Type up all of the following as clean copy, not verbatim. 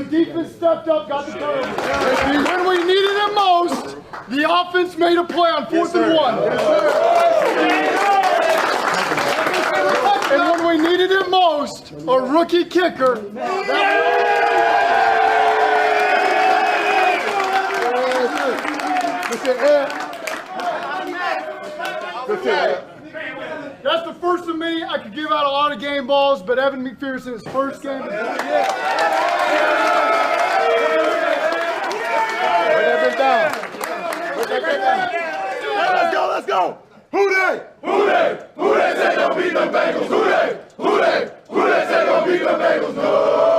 defense stepped up, got the turnover. When we needed it most, the offense made a play on 4th and 1. And when we needed it most, a rookie kicker. That's the first of many. I could give out a lot of game balls, but Evan McPherson, his first game. Let's go. Who they say gonna beat the Bengals? Who they say gonna beat the Bengals? No.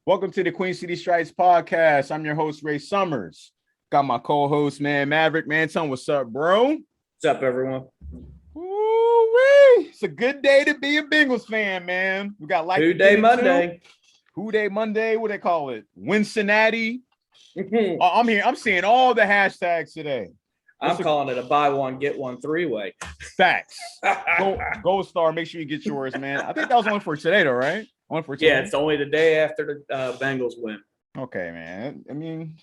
Welcome to the Queen City Stripes podcast. I'm your host, Ray Summers. Got my co-host, man, Maverick. Man, tell him what's up, bro. What's up, everyone? Ooh-wee. It's a good day to be a Bengals fan, man. We got like Who Day Monday. Who Day Monday? What they call it? Cincinnati. I'm here. I'm seeing all the hashtags today. I'm calling it a buy one, get one three-way. Facts. Gold Star. Make sure you get yours, man. I think that was one for today, though, right? One for today. Yeah, it's only the day after the Bengals win. Okay, man. I mean,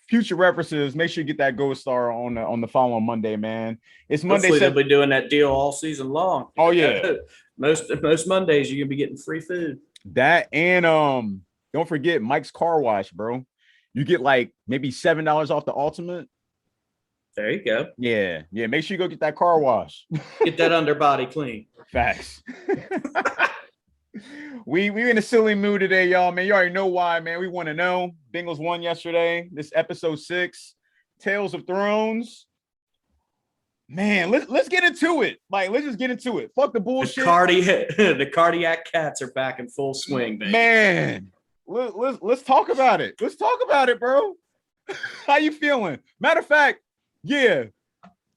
future references. Make sure you get that Gold Star on the following Monday, man. It's Monday. Hopefully they'll be doing that deal all season long. Oh yeah. most Mondays you're gonna be getting free food. That and don't forget Mike's Car Wash, bro. You get like maybe $7 off the ultimate. There you go. Yeah. Make sure you go get that car wash. Get that underbody clean. Facts. We in a silly mood today, y'all, man. You already know why, man. We want to know. Bengals won yesterday. This episode 6, Tales of Thrones. Man, let's get into it. Like, let's just get into it. Fuck the bullshit. The cardiac cats are back in full swing, baby. Man, let's talk about it. Let's talk about it, bro. How you feeling? Matter of fact, yeah,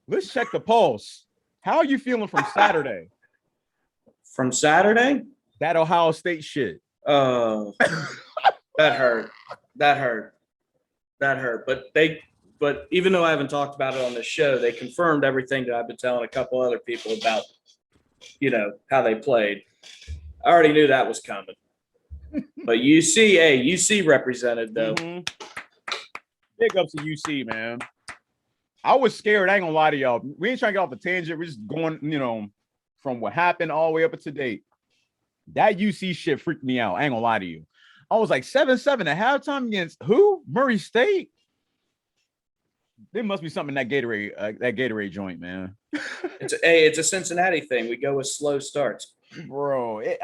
let's check the pulse. How are you feeling from Saturday? From Saturday? That Ohio State shit. Oh, that hurt. But even though I haven't talked about it on the show, they confirmed everything that I've been telling a couple other people about, how they played. I already knew that was coming. But UC represented though. Mm-hmm. Big ups to UC, man. I was scared. I ain't gonna lie to y'all. We ain't trying to get off the tangent. We're just going, from what happened all the way up to date. That UC shit freaked me out. I ain't gonna lie to you. I was like 7-7 at halftime against who? Murray State. There must be something in that Gatorade joint, man. It's a Cincinnati thing. We go with slow starts, bro. It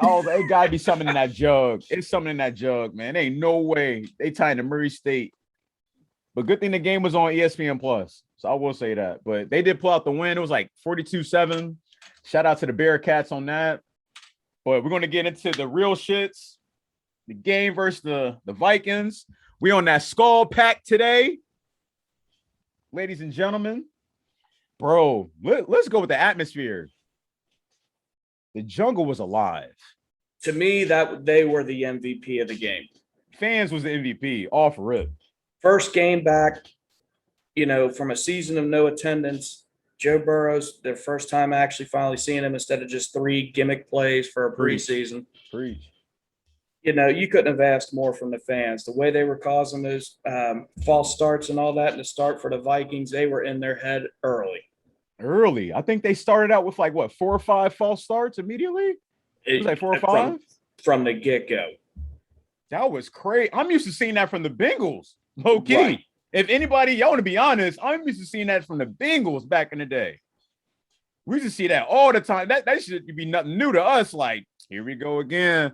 gotta be something in that jug. It's something in that jug, man. There ain't no way they tied to Murray State. But good thing the game was on ESPN Plus, so I will say that. But they did pull out the win. It was like 42-7. Shout out to the Bearcats on that. But we're going to get into the real shits, the game versus the Vikings. We on that skull pack today. Ladies and gentlemen, bro, let's go with the atmosphere. The jungle was alive. To me, that they were the MVP of the game. Fans was the MVP, off rip. First game back, from a season of no attendance. Joe Burrow's their first time actually finally seeing him instead of just 3 gimmick plays for a preseason. Preach. You couldn't have asked more from the fans. The way they were causing those false starts and all that, and the start for the Vikings, they were in their head early. Early. I think they started out with 4 or 5 false starts immediately? It was like 4 or 5? From the get-go. That was crazy. I'm used to seeing that from the Bengals, low-key. Right. If anybody, y'all want to be honest, I'm used to seeing that from the Bengals back in the day. We used to see that all the time. That should be nothing new to us. Like, here we go again.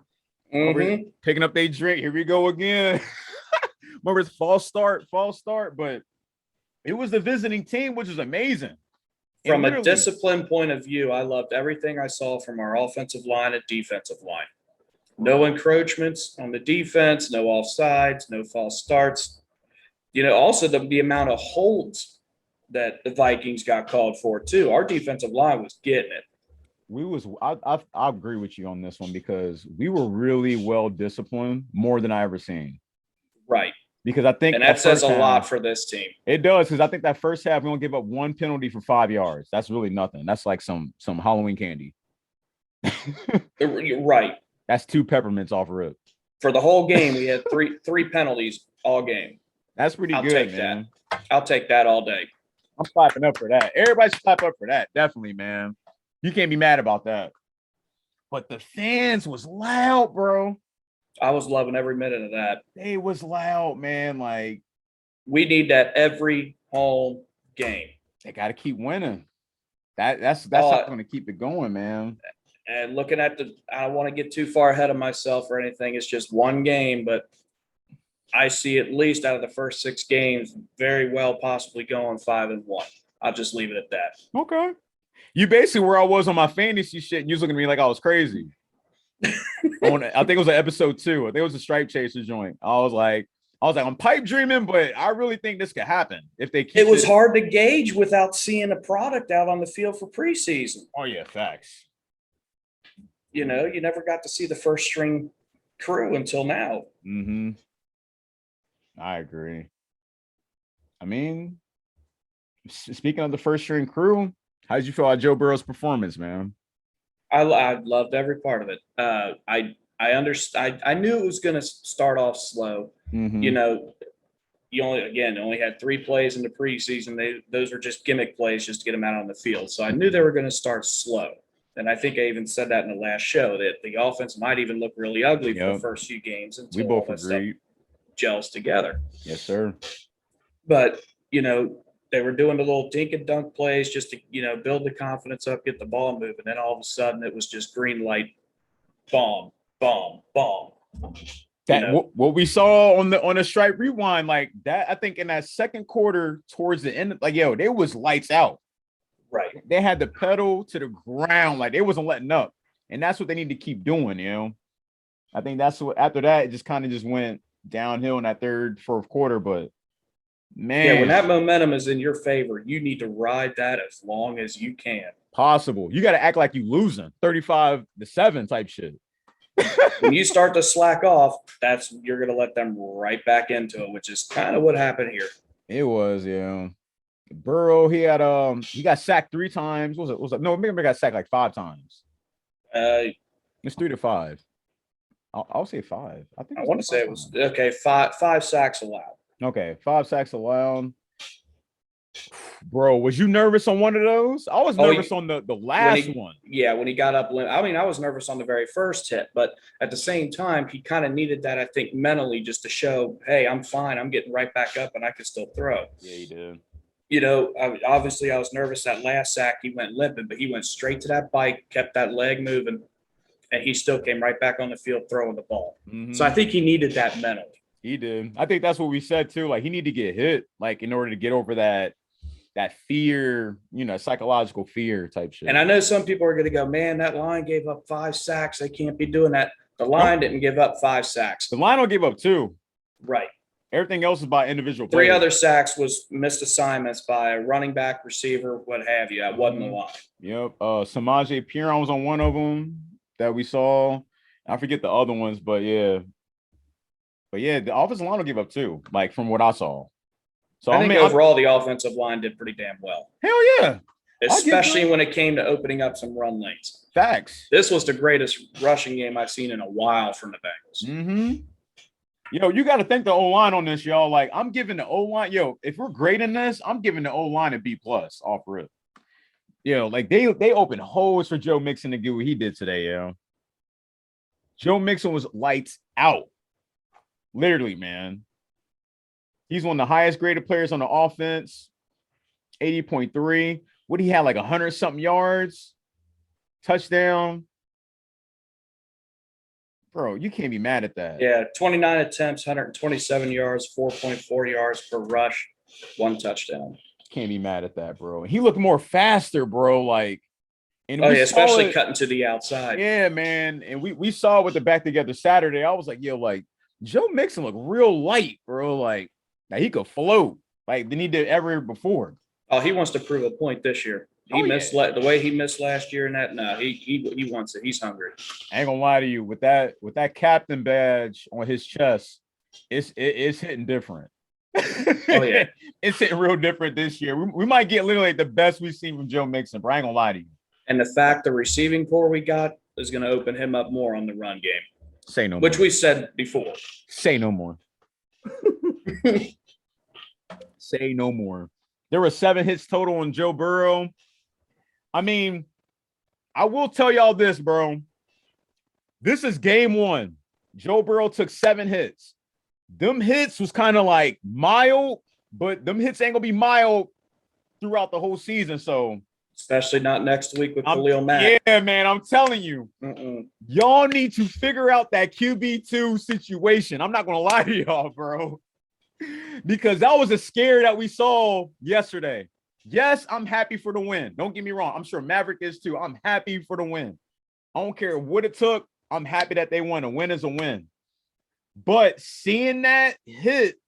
Mm-hmm. Picking up their drink. Here we go again. Remember, it's false start. But it was the visiting team, which is amazing. From a discipline point of view, I loved everything I saw from our offensive line and defensive line. No encroachments on the defense, no offsides, no false starts. Also the amount of holds that the Vikings got called for too. Our defensive line was getting it. I agree with you on this one because we were really well disciplined, more than I ever seen. Right. Because I think that says a lot for this team. It does, because I think that first half we don't give up one penalty for 5 yards. That's really nothing. That's like some Halloween candy. You're right. That's 2 peppermints off rip. For the whole game, we had three penalties all game. That's pretty good, man. I'll take that all day. I'm clapping up for that. Everybody clap up for that. Definitely, man. You can't be mad about that. But the fans was loud, bro. I was loving every minute of that. They was loud, man. Like, we need that every home game. They got to keep winning. That's not going to keep it going, man. And looking at I don't want to get too far ahead of myself or anything. It's just one game, but I see at least out of the first 6 games, very well possibly going 5-1. I'll just leave it at that. Okay. You basically where I was on my fantasy shit, and you was looking at me like I was crazy. I think it was an episode 2. I think it was a Stripe Chaser joint. I was like, I'm pipe dreaming, but I really think this could happen if they keep it. Was hard to gauge without seeing a product out on the field for preseason. Oh yeah, facts. You never got to see the first string crew until now. Mm-hmm. I agree. I mean, speaking of the first string crew, how did you feel about Joe Burrow's performance, man? I loved every part of it. I understand. I knew it was going to start off slow. Mm-hmm. You only had 3 plays in the preseason. Those were just gimmick plays just to get them out on the field. So I knew they were going to start slow. And I think I even said that in the last show that the offense might even look really ugly for the first few games until we both agreed. Gels together. Yes, sir. But they were doing the little dink and dunk plays just to build the confidence up, get the ball moving. Then all of a sudden it was just green light, bomb, bomb, bomb. What we saw on the Stripe Rewind, like that, I think in that second quarter towards the end, like there was lights out. Right. They had the pedal to the ground, like they wasn't letting up, and that's what they need to keep doing. I think that's what after that it just kind of just went downhill in that third, fourth quarter. But man, when that momentum is in your favor, you need to ride that as long as you can. Possible. You got to act like you losing 35-7 type shit. When you start to slack off, you're going to let them right back into it, which is kind of what happened here. It was, Burrow, he got sacked 3 times. No, maybe got sacked like 5 times. It's 3 to 5. I'll say 5. I want to say it was okay. 5 sacks allowed. Okay, 5 sacks allowed. Bro, was you nervous on one of those? I was nervous on the last one. Yeah, when he got up. I was nervous on the very first hit, but at the same time, he kind of needed that, I think, mentally just to show, hey, I'm fine. I'm getting right back up and I can still throw. Yeah, he did. Obviously I was nervous that last sack. He went limping, but he went straight to that bike, kept that leg moving, and he still came right back on the field throwing the ball. Mm-hmm. So I think he needed that mentally. He did. I think that's what we said too. Like he needed to get hit, like in order to get over that fear, psychological fear type shit. And I know some people are going to go, man, that line gave up 5 sacks. They can't be doing that. The line didn't give up 5 sacks. The line will give up 2. Right. Everything else is by individual 3 players. other sacks was missed assignments by a running back, receiver, what have you. That wasn't the line. Yep. Samaje Perine was on one of them that we saw. I forget the other ones, but yeah. The offensive line will give up 2, like from what I saw. So I think overall the offensive line did pretty damn well. Hell yeah. Especially when it came to opening up some run lanes. Facts. This was the greatest rushing game I've seen in a while from the Bengals. Mm-hmm. You got to thank the O-line on this, y'all. Like, I'm giving the O-line, if we're grading this, I'm giving the O-line a B+ off rip. Like they opened holes for Joe Mixon to do what he did today, Joe Mixon was lights out. Literally, man. He's one of the highest graded players on the offense, 80.3. What he had, like 100-something yards, touchdown. Bro, you can't be mad at that. Yeah, 29 attempts, 127 yards, 4.4 yards per rush, 1 touchdown. Can't be mad at that, bro. He looked more faster, bro. Like And Oh we yeah, saw especially it, cutting to the outside. yeah, man. And we saw it with the back together Saturday. I was like, yo, like Joe Mixon looked real light, bro. Like he could float like than he did ever before. Oh, he wants to prove a point this year. He missed the way he missed last year and that. No, he wants it. He's hungry. I ain't gonna lie to you, with that captain badge on his chest, it's hitting different. Oh yeah, it's hitting real different this year. We might get literally the best we've seen from Joe Mixon, but I ain't gonna lie to you. and the fact the receiving core we got is going to open him up more on the run game. Say no more. Which we said before. Say no more. Say no more. There were 7 hits total on Joe Burrow. I mean, I will tell y'all this, bro. This is game 1. Joe Burrow took 7 hits. Them hits was kind of like mild, but them hits ain't gonna be mild throughout the whole season. So especially not next week with Khalil Mack. Yeah, man, I'm telling you, y'all need to figure out that QB2 situation. I'm not gonna lie to y'all, bro, because that was a scare that we saw yesterday. Yes, I'm happy for the win. Don't get me wrong. I'm sure Maverick is too. I'm happy for the win. I don't care what it took. I'm happy that they won. A win is a win. But seeing that hit,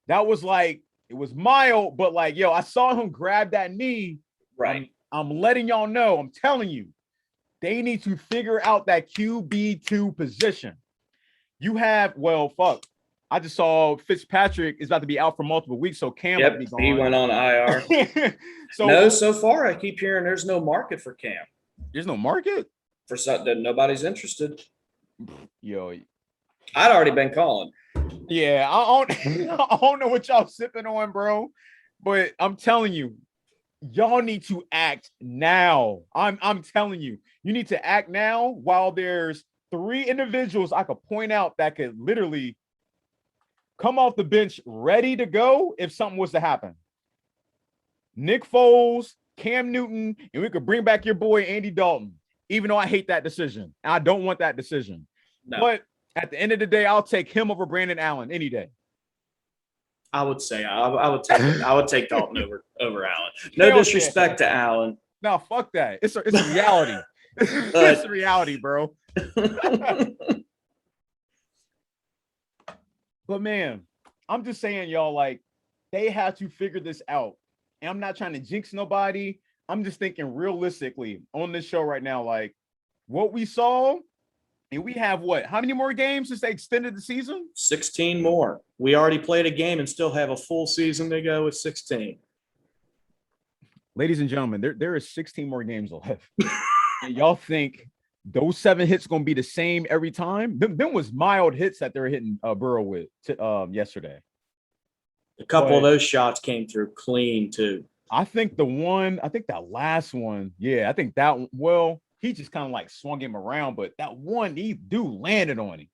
that was like, it was mild, but like, yo, I saw him grab that knee. Right. I'm letting y'all know, I'm telling you, they need to figure out that QB2 position. You have, well, fuck. I just saw Fitzpatrick is about to be out for multiple weeks, so Cam will be gone. He went on IR. So far I keep hearing there's no market for Cam. There's no market? For something nobody's interested. Yo. I'd already been calling. Yeah, I don't know what y'all sipping on, bro, but I'm telling you, y'all need to act now. I'm telling you, you need to act now while there's 3 individuals I could point out that could literally come off the bench ready to go if something was to happen. Nick Foles, Cam Newton, and we could bring back your boy Andy Dalton, even though I hate that decision. I don't want that decision. No. But at the end of the day, I'll take him over Brandon Allen any day. I would say I would take Dalton over Allen. No disrespect to Allen. No, fuck that. It's a reality. It's a reality, bro. But man, I'm just saying, y'all, like, they have to figure this out. And I'm not trying to jinx nobody. I'm just thinking realistically on this show right now, like what we saw, and we have what? How many more games since they extended the season? 16 more. We already played a game and still have a full season to go with 16. Ladies and gentlemen, there is 16 more games left. And y'all think those 7 hits going to be the same every time? Them was mild hits that they were hitting Burrow with yesterday. A couple of those shots came through clean too. I think that last one, yeah, I think that one, well, he just kind of like swung him around, but that one, dude landed on him.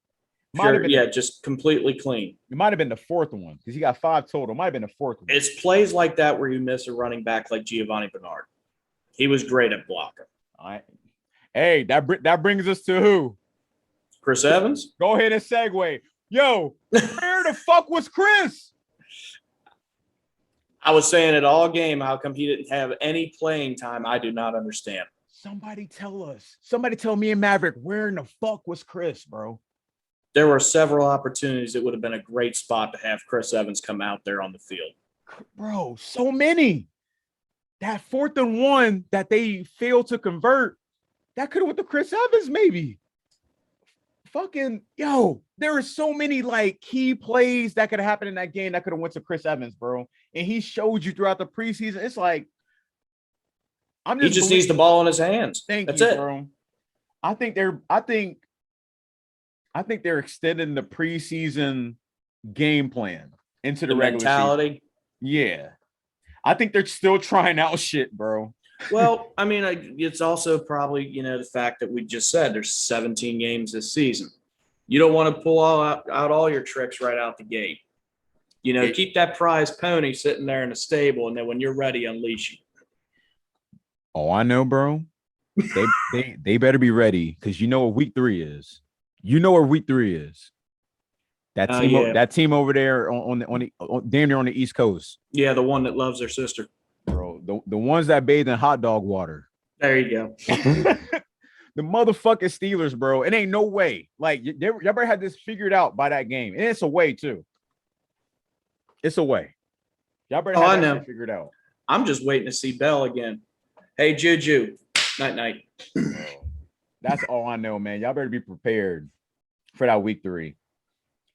Just completely clean. It might have been the 4th one because he got 5 total. Might have been the 4th one. It's plays like that where you miss a running back like Giovanni Bernard. He was great at blocking. All right. Hey, that brings us to who? Chris Evans? Go ahead and segue. Yo, where the fuck was Chris? I was saying it all game. How come he didn't have any playing time? I do not understand. Somebody tell us. Somebody tell me and Maverick, where in the fuck was Chris, bro? There were several opportunities. It would have been a great spot to have Chris Evans come out there on the field. Bro, so many. That 4th and 1 that they failed to convert, that could have went to Chris Evans, maybe. Fucking, yo, there are so many like key plays that could have happened in that game that could have went to Chris Evans, bro. And he showed you throughout the preseason. It's like, he just needs the ball in his hands. That's it, bro. I think they're extending the preseason game plan into the regular mentality. Season. Yeah. I think they're still trying out shit, bro. Well, I mean, it's also probably, the fact that we just said there's 17 games this season. You don't want to pull out all your tricks right out the gate. Keep that prize pony sitting there in the stable, and then when you're ready, unleash it. Oh, I know, bro. They better be ready because you know what week 3 is. You know where week 3 is. That team over there on damn near on the East Coast. Yeah, the one that loves their sister. Bro, the ones that bathe in hot dog water. There you go. The motherfucking Steelers, bro. It ain't no way. Like, y'all better had this figured out by that game. And it's a way, too. It's a way. Y'all better have that shit figured out. I'm just waiting to see Bell again. Hey, Juju. Night. That's all I know, man. Y'all better be prepared for that week 3.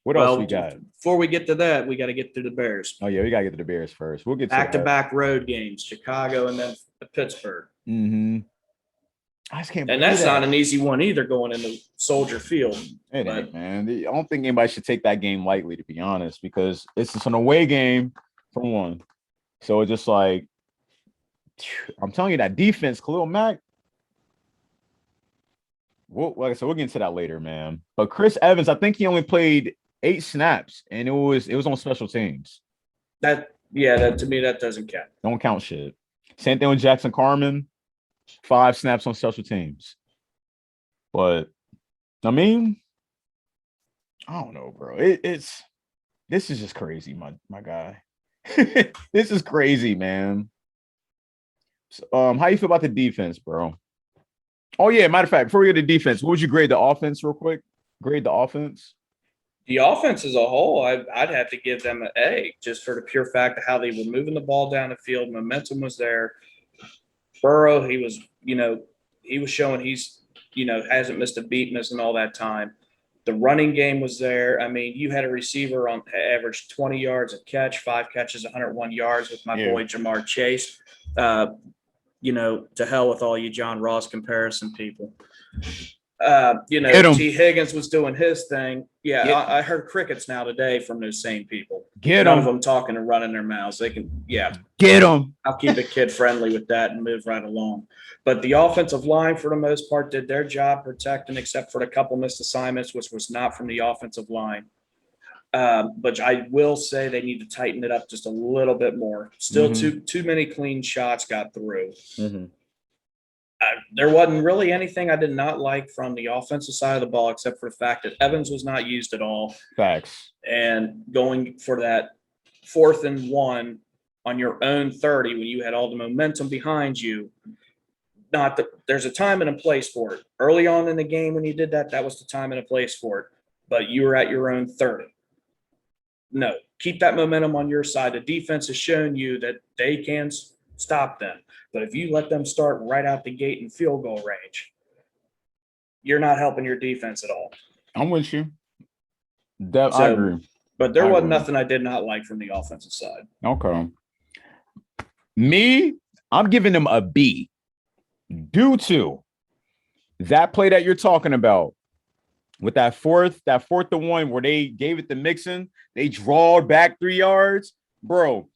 What else we got? Before we get to that, we got to get to the Bears. Oh, yeah, we got to get to the Bears first. We'll get back-to-back road games, Chicago and then Pittsburgh. Mm-hmm. I just can't. And that's not an easy one either, going into Soldier Field. It ain't, man. I don't think anybody should take that game lightly, to be honest, because it's just an away game for one. So it's just like, I'm telling you, that defense, Khalil Mack. Like I said, we'll get into that later, man. But Chris Evans, I think he only played 8 snaps, and it was on special teams. That to me, that doesn't count. Don't count shit. Same thing with Jackson Carman. 5 snaps on special teams. But I mean, I don't know, bro. This is just crazy, my guy. This is crazy, man. So, how you feel about the defense, bro? Oh yeah, matter of fact, before we get to defense, what would you grade the offense real quick? Grade the offense. The offense as a whole, I'd have to give them an A, just for the pure fact of how they were moving the ball down the field. Momentum was there. Burrow, he was showing he's, hasn't missed a beat missing all that time. The running game was there. I mean, you had a receiver on average 20 yards a catch, 5 catches, 101 yards with my boy Jamar Chase. To hell with all you John Ross comparison people. T. Higgins was doing his thing. Yeah, I heard crickets now today from those same people. None of them talking and running their mouths. They can, get them. I'll keep it kid friendly with that and move right along. But the offensive line, for the most part, did their job protecting, except for the couple missed assignments, which was not from the offensive line. But I will say they need to tighten it up just a little bit more. Still, too many clean shots got through. Mm-hmm. There wasn't really anything I did not like from the offensive side of the ball, except for the fact that Evans was not used at all. Facts. And going for that 4th and 1 on your own 30 when you had all the momentum behind you. There's a time and a place for it. Early on in the game when you did that, that was the time and a place for it. But you were at your own 30. No, keep that momentum on your side. The defense has shown you that they can stop them. But if you let them start right out the gate in field goal range, you're not helping your defense at all. I'm with you. I agree. But there wasn't nothing I did not like from the offensive side. Okay. Me, I'm giving them a B due to that play that you're talking about with that fourth and 1 where they gave it to Mixon. They drawed back 3 yards. Bro,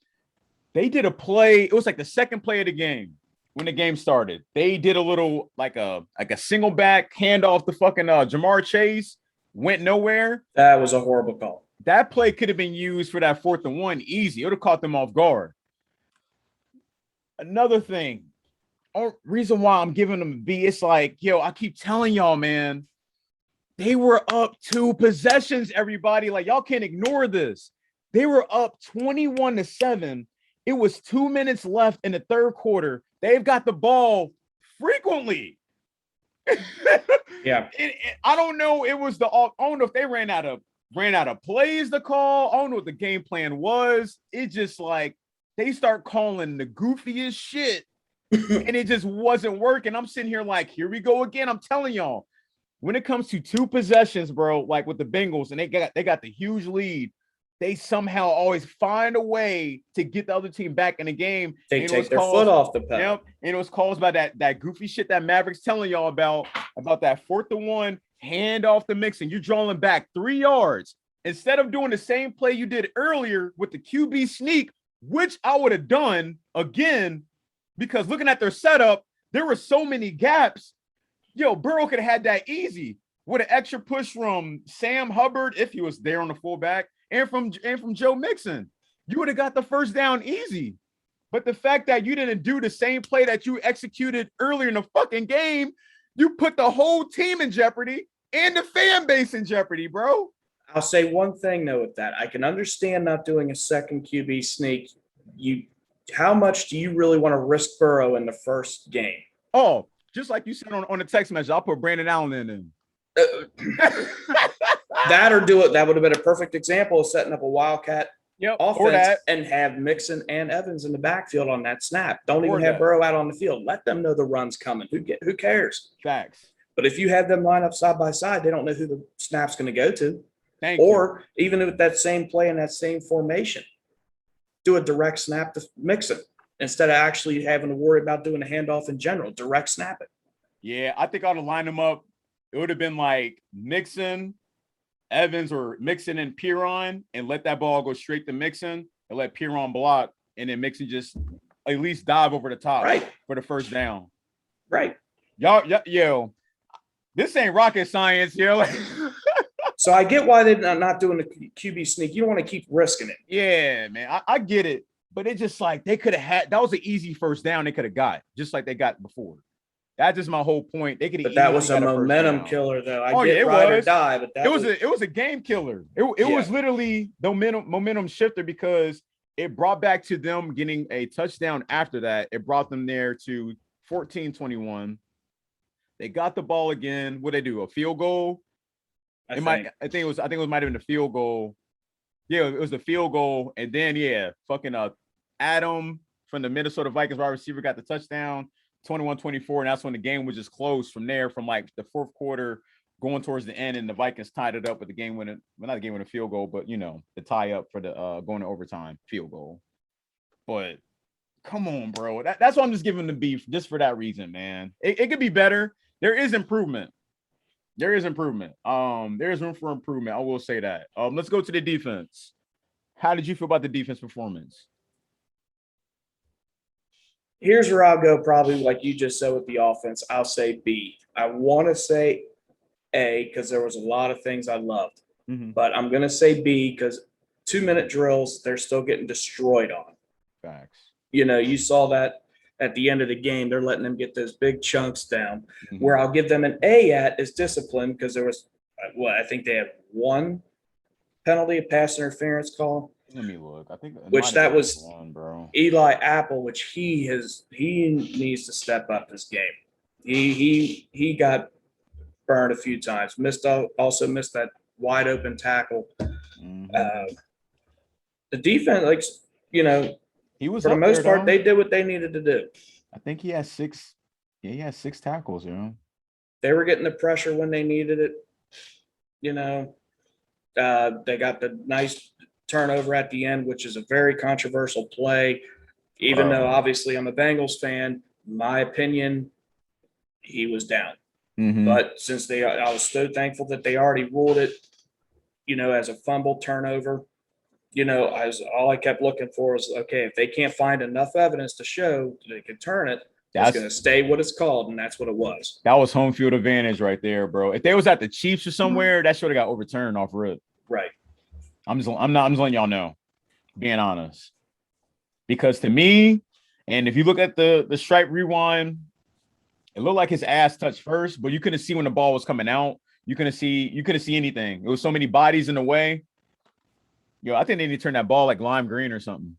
they did a play. It was like the second play of the game when the game started. They did a little like a single back handoff to fucking Jamar Chase. Went nowhere. That was a horrible call. That play could have been used for that 4th and 1 easy. It would have caught them off guard. Another thing, reason why I'm giving them a B, it's like, I keep telling y'all, man, they were up 2 possessions, everybody. Like, y'all can't ignore this. They were up 21-7. It was 2 minutes left in the 3rd quarter. They've got the ball frequently. Yeah. I don't know. I don't know if they ran out of plays to call. I don't know what the game plan was. It just like they start calling the goofiest shit and it just wasn't working. I'm sitting here like, here we go again. I'm telling y'all, when it comes to 2 possessions, bro, like with the Bengals, and they got the huge lead, they somehow always find a way to get the other team back in the game. They take their foot off the pedal. Yep, and it was caused by that goofy shit that Maverick's telling y'all about that 4th and 1 hand off the Mixon. You're drawing back 3 yards instead of doing the same play you did earlier with the QB sneak, which I would have done again because looking at their setup, there were so many gaps. Burrow could have had that easy with an extra push from Sam Hubbard if he was there on the fullback. And from Joe Mixon, you would have got the first down easy. But the fact that you didn't do the same play that you executed earlier in the fucking game, you put the whole team in jeopardy and the fan base in jeopardy, bro. I'll say one thing, though, with that. I can understand not doing a second QB sneak. How much do you really want to risk Burrow in the first game? Oh, just like you said on the text message, I'll put Brandon Allen in him. That or do it. That would have been a perfect example of setting up a Wildcat offense that. and have Mixon and Evans in the backfield on that snap. Don't even have that. Burrow out on the field. Let them know the run's coming. Who cares? Facts. But if you have them line up side by side, they don't know who the snap's going to go to. Or even with that same play and that same formation, do a direct snap to Mixon instead of actually having to worry about doing a handoff in general. Direct snap it. Yeah, I think I would have lined them up. It would have been like Mixon, Evans, or Mixon and Piron, and let that ball go straight to Mixon and let Piron block, and then Mixon just at least dive over the top for the first down. Right. Y'all, yo, this ain't rocket science, yo. So I get why they're not doing the QB sneak. You don't want to keep risking it. Yeah, man, I get it, but it's just like they could have had. That was an easy first down they could have got, just like they got before. That's just my whole point. They could. But that was a momentum killer, though. I get ride or die, but that it was a game killer. It was literally the momentum shifter because it brought back to them getting a touchdown after that. It brought them there to 14-21. They got the ball again. What they do? A field goal. I think it was might have been a field goal. Yeah, it was the field goal, and then fucking Adam from the Minnesota Vikings wide receiver got the touchdown, 21-24, and that's when the game was just closed from there, from like the fourth quarter going towards the end, and the Vikings tied it up with the game winning, well, not the game winning field goal, but the tie up for the going to overtime field goal. But come on, bro, that's why I'm just giving the beef just for that reason, man. It could be better. There is improvement. There is improvement. There's room for improvement. I will say that. Let's go to the defense. How did you feel about the defense performance? Here's where I'll go, probably like you just said with the offense. I'll say B. I want to say A because there was a lot of things I loved, but I'm going to say B because 2-minute drills, they're still getting destroyed on. Facts. You saw that at the end of the game, they're letting them get those big chunks down. Where I'll give them an A at is discipline because there was, I think they had one penalty, a pass interference call. Let me look. I think that was one, bro. Eli Apple, which he needs to step up this game. He got burned a few times. Also missed that wide open tackle. The defense, he was for the most part, they did what they needed to do. I think he has 6. Yeah, he has 6 tackles. They were getting the pressure when they needed it. They got the nice turnover at the end, which is a very controversial play. Even though obviously I'm a Bengals fan, my opinion, he was down. But since I was so thankful that they already ruled it, as a fumble turnover. All I kept looking for was, okay, if they can't find enough evidence to show they can turn it, it's going to stay what it's called, and that's what it was. That was home field advantage right there, bro. If they was at the Chiefs or somewhere, that should have got overturned off rip. Right. I'm just letting y'all know, being honest. Because to me, and if you look at the stripe rewind, it looked like his ass touched first, but you couldn't see when the ball was coming out. You couldn't see anything. There was so many bodies in the way. Yo, I think they need to turn that ball like lime green or something.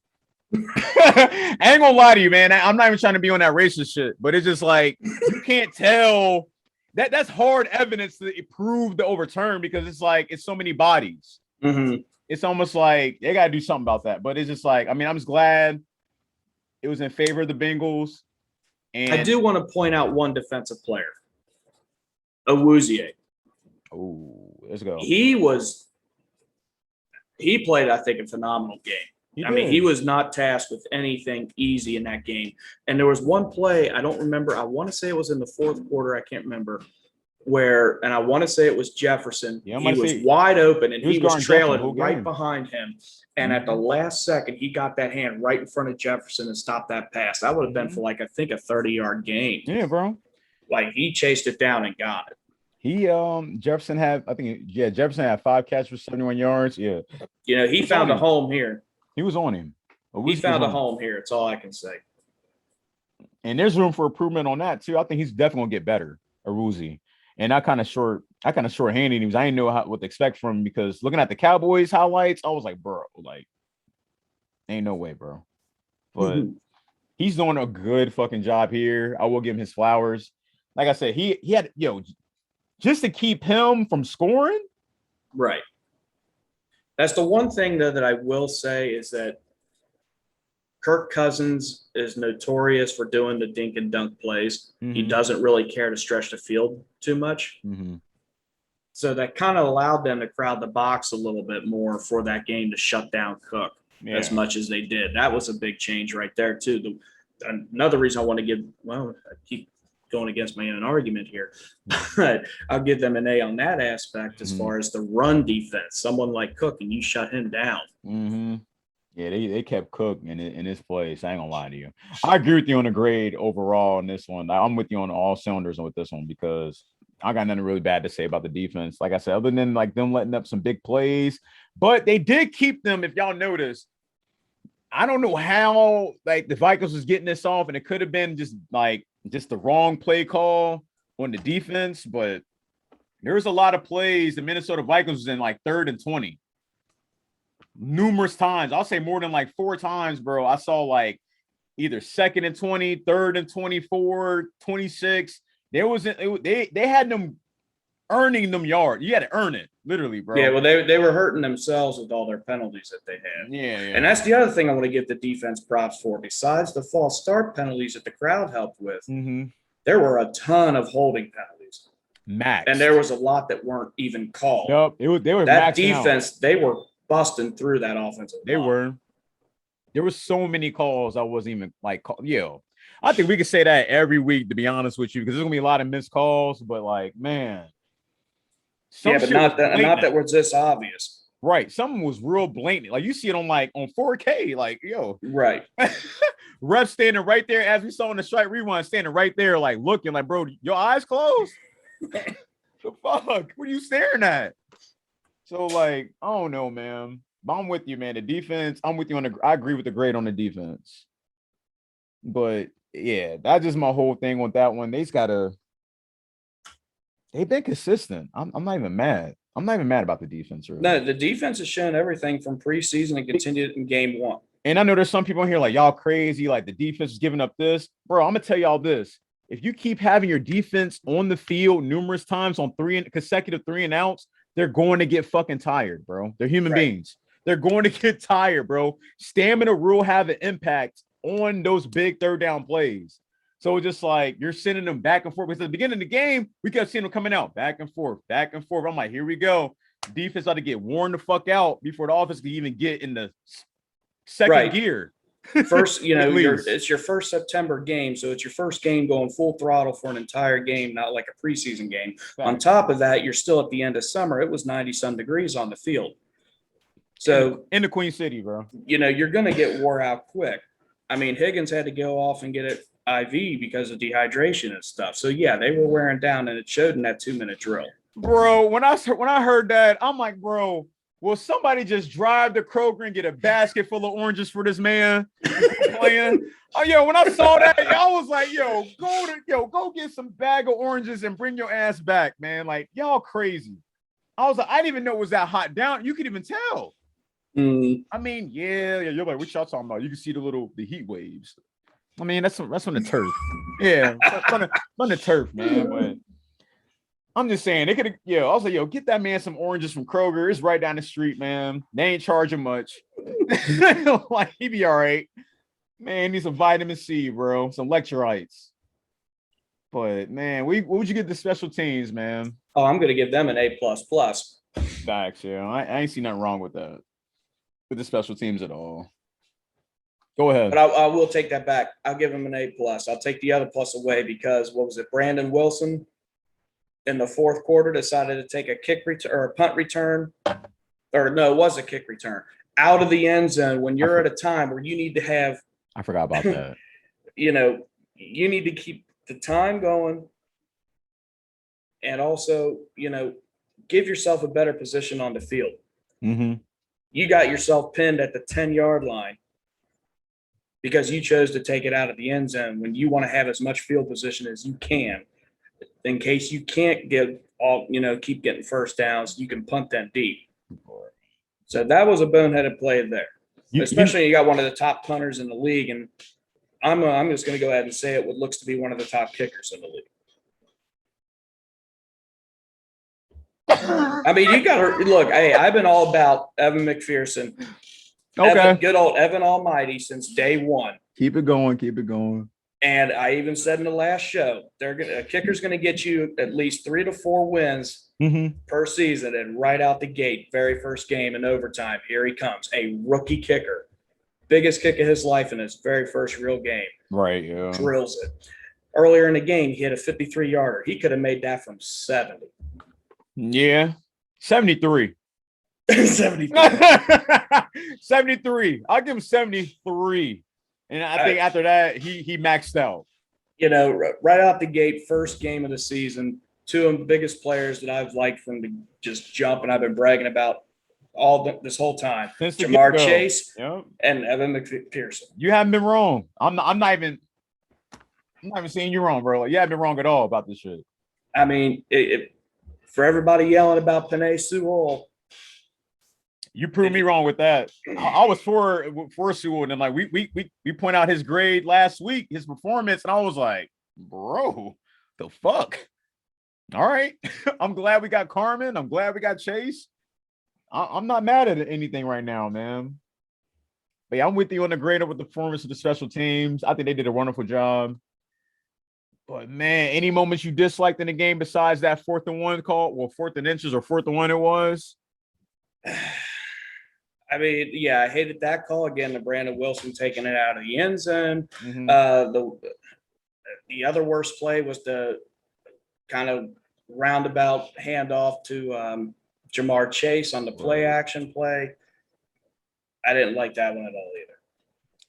I ain't gonna lie to you, man. I'm not even trying to be on that racist shit, but it's just like you can't tell that's hard evidence to prove the overturn because it's like it's so many bodies. It's almost like they gotta do something about that. But it's just like, I mean, I'm just glad it was in favor of the Bengals. And I do want to point out one defensive player, Awuzie. Oh, let's go. He played, I think, a phenomenal game. I mean, he was not tasked with anything easy in that game. And there was one play, I don't remember. I want to say it was in the fourth quarter. I can't remember and I want to say it was Jefferson. He was wide open and he was trailing right behind him. And at the last second, he got that hand right in front of Jefferson and stopped that pass. That would have been for I think a 30-yard gain. Yeah, bro. Like he chased it down and got it. Jefferson had 5 catches for 71 yards. Yeah. He found a home here. He was on him. He found a home here. It's all I can say. And there's room for improvement on that too. I think he's definitely gonna get better, Awuzie. And I kind of short-handed him because I didn't know what to expect from him because looking at the Cowboys highlights, I was like, bro, like, ain't no way, bro. But He's doing a good fucking job here. I will give him his flowers. Like I said, he had just to keep him from scoring. Right. That's the one thing though that I will say is that Kirk Cousins is notorious for doing the dink and dunk plays. He doesn't really care to stretch the field too much. So that kind of allowed them to crowd the box a little bit more for that game to shut down Cook as much as they did. That was a big change right there too. Another reason I want to give, I keep going against my own argument here, but I'll give them an A on that aspect as far as the run defense. Someone like Cook and you shut him down. Yeah, they kept Cook in his place. I ain't gonna lie to you. I agree with you on the grade overall on this one. I'm with you on all cylinders with this one because I got nothing really bad to say about the defense. Like I said, other than like them letting up some big plays, but they did keep them. If y'all notice, I don't know how like the Vikings was getting this off, and it could have been just the wrong play call on the defense, but there was a lot of plays. The Minnesota Vikings was in like 3rd and 20. Numerous times. I'll say more than like 4 times, bro. I saw like either 2nd and 20, 3rd and 24, 26. There wasn't they had them earning them yards. You had to earn it, literally, bro. Yeah, well, they were hurting themselves with all their penalties that they had. Yeah. And that's the other thing I want to give the defense props for. Besides the false start penalties that the crowd helped with, there were a ton of holding penalties. Max. And there was a lot that weren't even called. Yep. They were that defense, they were busting through that offensive line. They were. There were so many calls I wasn't even like, I think we could say that every week, to be honest with you, because there's gonna be a lot of missed calls. But like, man, but not that was this obvious. Right, something was real blatant. Like you see it on 4K. Like, right. Ref standing right there, as we saw in the strike rewind, standing right there, like looking, like, bro, your eyes closed. The fuck? What are you staring at? So like, I don't know, man. But I'm with you, man. The defense, I'm with you I agree with the grade on the defense. But yeah, that's just my whole thing with that one. They've been consistent. I'm not even mad. I'm not even mad about the defense. Really. No, the defense has shown everything from preseason and continued in game 1. And I know there's some people in here like, y'all crazy, like the defense is giving up this. Bro, I'm gonna tell y'all this. If you keep having your defense on the field numerous times on consecutive 3 and outs, they're going to get fucking tired, bro. They're human beings. They're going to get tired, bro. Stamina will have an impact on those big 3rd down plays. So it's just like you're sending them back and forth. Because at the beginning of the game, we kept seeing them coming out back and forth. I'm like, here we go. Defense ought to get worn the fuck out before the offense can even get in the second gear. First, it's your first September game, so it's your first game going full throttle for an entire game, not like a preseason game. Right. On top of that, you're still at the end of summer. It was 90-some degrees on the field. So in the Queen City, bro. You're going to get wore out quick. I mean, Higgins had to go off and get it IV because of dehydration and stuff. So yeah, they were wearing down, and it showed in that 2-minute drill. Bro, when I heard that, I'm like, bro, will somebody just drive to Kroger and get a basket full of oranges for this man playing? Oh, when I saw that, I was like, go get some bag of oranges and bring your ass back, man. Like, y'all crazy. I was like, I didn't even know it was that hot down. You could even tell. I mean, yeah, you're like, what y'all talking about? You can see the heat waves. I mean, that's on the turf. Yeah, on the turf, man. But I'm just saying, they could have, I was like, get that man some oranges from Kroger. It's right down the street, man. They ain't charging much. Like, he be all right. Man, need some vitamin C, bro. Some electrolytes. But, man, what would you get the special teams, man? Oh, I'm going to give them an A++. Facts, yeah. I ain't see nothing wrong with that. With the special teams at all. Go ahead. But I will take that back. I'll give him an A+. I'll take the other plus away because, what was it, Brandon Wilson in the 4th quarter decided to take a kick return or a punt return. Or no, it was a kick return. Out of the end zone when you're at a time where you need to have – I forgot about that. You need to keep the time going and also, give yourself a better position on the field. Mm-hmm. You got yourself pinned at the 10-yard line because you chose to take it out of the end zone when you want to have as much field position as you can in case you can't keep getting first downs. You can punt them deep. So that was a boneheaded play there, especially you got one of the top punters in the league. And I'm just going to go ahead and say it. What looks to be one of the top kickers in the league. I mean, you got to look. Hey, I've been all about Evan McPherson. Okay. Good old Evan Almighty since day one. Keep it going. Keep it going. And I even said in the last show, a kicker's going to get you at least 3 to 4 wins per season. And right out the gate, very first game in overtime, here he comes, a rookie kicker. Biggest kick of his life in his very first real game. Right, yeah. Drills it. Earlier in the game, he hit a 53-yarder. He could have made that from 70. Yeah. 73. 73. 73. I'll give him 73. And I think after that, he maxed out. You know, right out the gate, first game of the season, 2 of the biggest players that I've liked from the just jump, and I've been bragging about this whole time. Jamar Chase and Evan McPherson. You haven't been wrong. I'm not even saying you're wrong, bro. Like, you haven't been wrong at all about this shit. I mean, for everybody yelling about Penei Sewell, you proved me wrong with that. I was for Sewell, and then like we point out his grade last week, his performance, and I was like, bro, the fuck. All right, I'm glad we got Carmen. I'm glad we got Chase. I'm not mad at anything right now, man. But yeah, I'm with you on the grade up with the performance of the special teams. I think they did a wonderful job. But man, any moments you disliked in the game besides that 4th and 1 call, well, 4th and inches or 4th and 1 it was. I mean, yeah, I hated that call again. The Brandon Wilson taking it out of the end zone. The other worst play was the kind of roundabout handoff to Jamar Chase on the play action play. I didn't like that one at all either.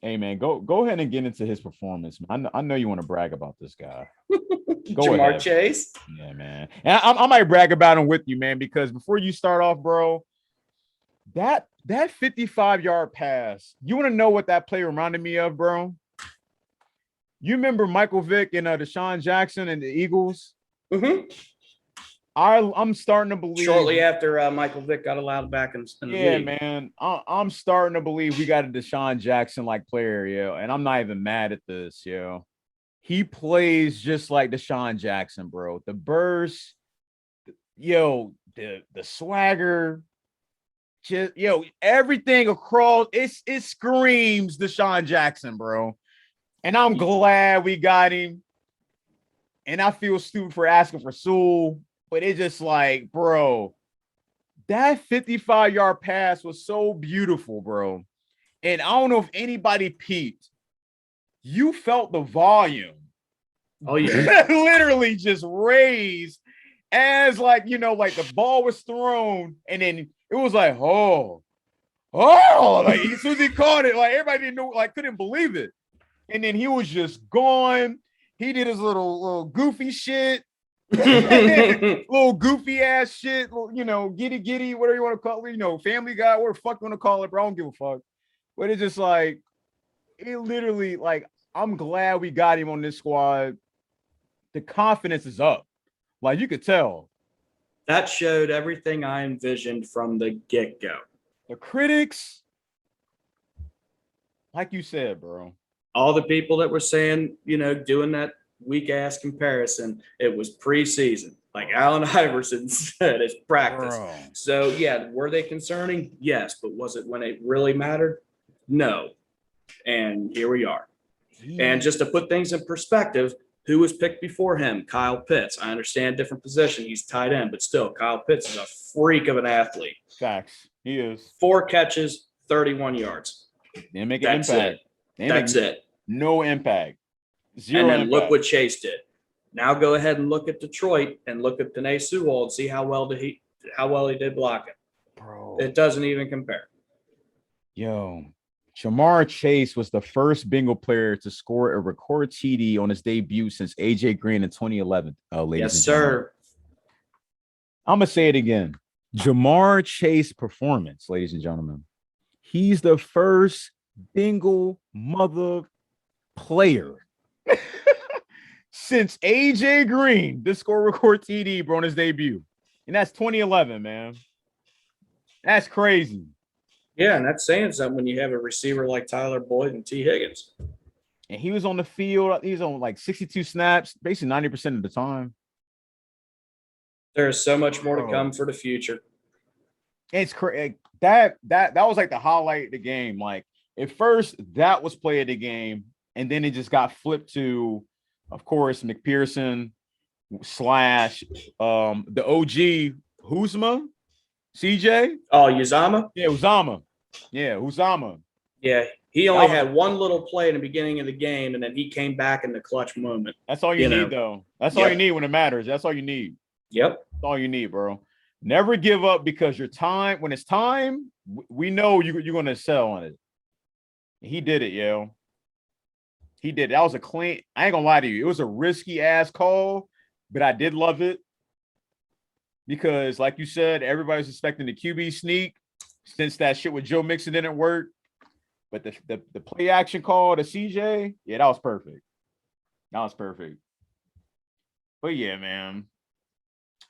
Hey man, go ahead and get into his performance. I know you want to brag about this guy. Jamar ahead. Chase. Yeah, man. And I might brag about him with you, man, because before you start off, bro, that 55-yard pass, you want to know what that play reminded me of, bro? You remember Michael Vick and Deshaun Jackson and the Eagles? I'm starting to believe shortly after Michael Vick got allowed back in the league. Man. I'm starting to believe we got a Deshaun Jackson like player, yo. And I'm not even mad at this, yo. He plays just like Deshaun Jackson, bro. The burst, the swagger, just everything across. It screams Deshaun Jackson, bro. And I'm glad we got him. And I feel stupid for asking for Sewell. But it's just like, bro, that 55-yard pass was so beautiful, bro. And I don't know if anybody peeped. You felt the volume. Oh, yeah. Literally just raised as like the ball was thrown. And then it was like, oh. Like as soon as he caught it, like everybody didn't know, like couldn't believe it. And then he was just gone. He did his little goofy shit. Little goofy ass shit, giddy, whatever you want to call it, Family Guy, whatever the fuck you want to call it, bro. I don't give a fuck. But it's just like, it literally, like, I'm glad we got him on this squad. The confidence is up. Like, you could tell. That showed everything I envisioned from the get-go. The critics, like you said, bro. All the people that were saying, doing that weak ass comparison, it was preseason. Like Allen Iverson said, it's practice. Bro. So yeah, were they concerning? Yes, but was it when it really mattered? No. And here we are. Yeah. And just to put things in perspective, who was picked before him? Kyle Pitts. I understand different position. He's tight end, but still, Kyle Pitts is a freak of an athlete. Facts. He is. 4 catches, 31 yards. Didn't make an impact. That's it. No impact. Zero and then impact. Look what Chase did. Now go ahead and look at Detroit and look at Penei Sewell and see how well he did blocking. Bro, it doesn't even compare. Yo, Jamar Chase was the first Bengal player to score a record TD on his debut since AJ Green in 2011. Ladies yes, and sir. I'm gonna say it again. Jamar Chase performance, ladies and gentlemen. He's the first Bengal mother player since AJ Green to score record TD, bro, on his debut. And that's 2011, man. That's crazy. Yeah, and that's saying something when you have a receiver like Tyler Boyd and T. Higgins. And he was on the field. He was on like 62 snaps, basically 90% of the time. There is so much more to Bro. come for the future. It's crazy. That was like the highlight of the game. Like at first, that was play of the game, and then it just got flipped to, of course, McPherson / the OG Huzma, CJ. Oh, Uzama? Yeah, Uzama. Yeah, Uzama. Yeah, he only had one little play in the beginning of the game, and then he came back in the clutch moment. That's all you need, though. That's all you need when it matters. That's all you need. Yep. That's all you need, bro. Never give up because when it's time, we know you're going to excel on it. He did it, yo. He did. That was a clean. I ain't going to lie to you. It was a risky ass call, but I did love it because, like you said, everybody's expecting the QB sneak since that shit with Joe Mixon didn't work. But the play action call to CJ, yeah, that was perfect. That was perfect. But yeah, man.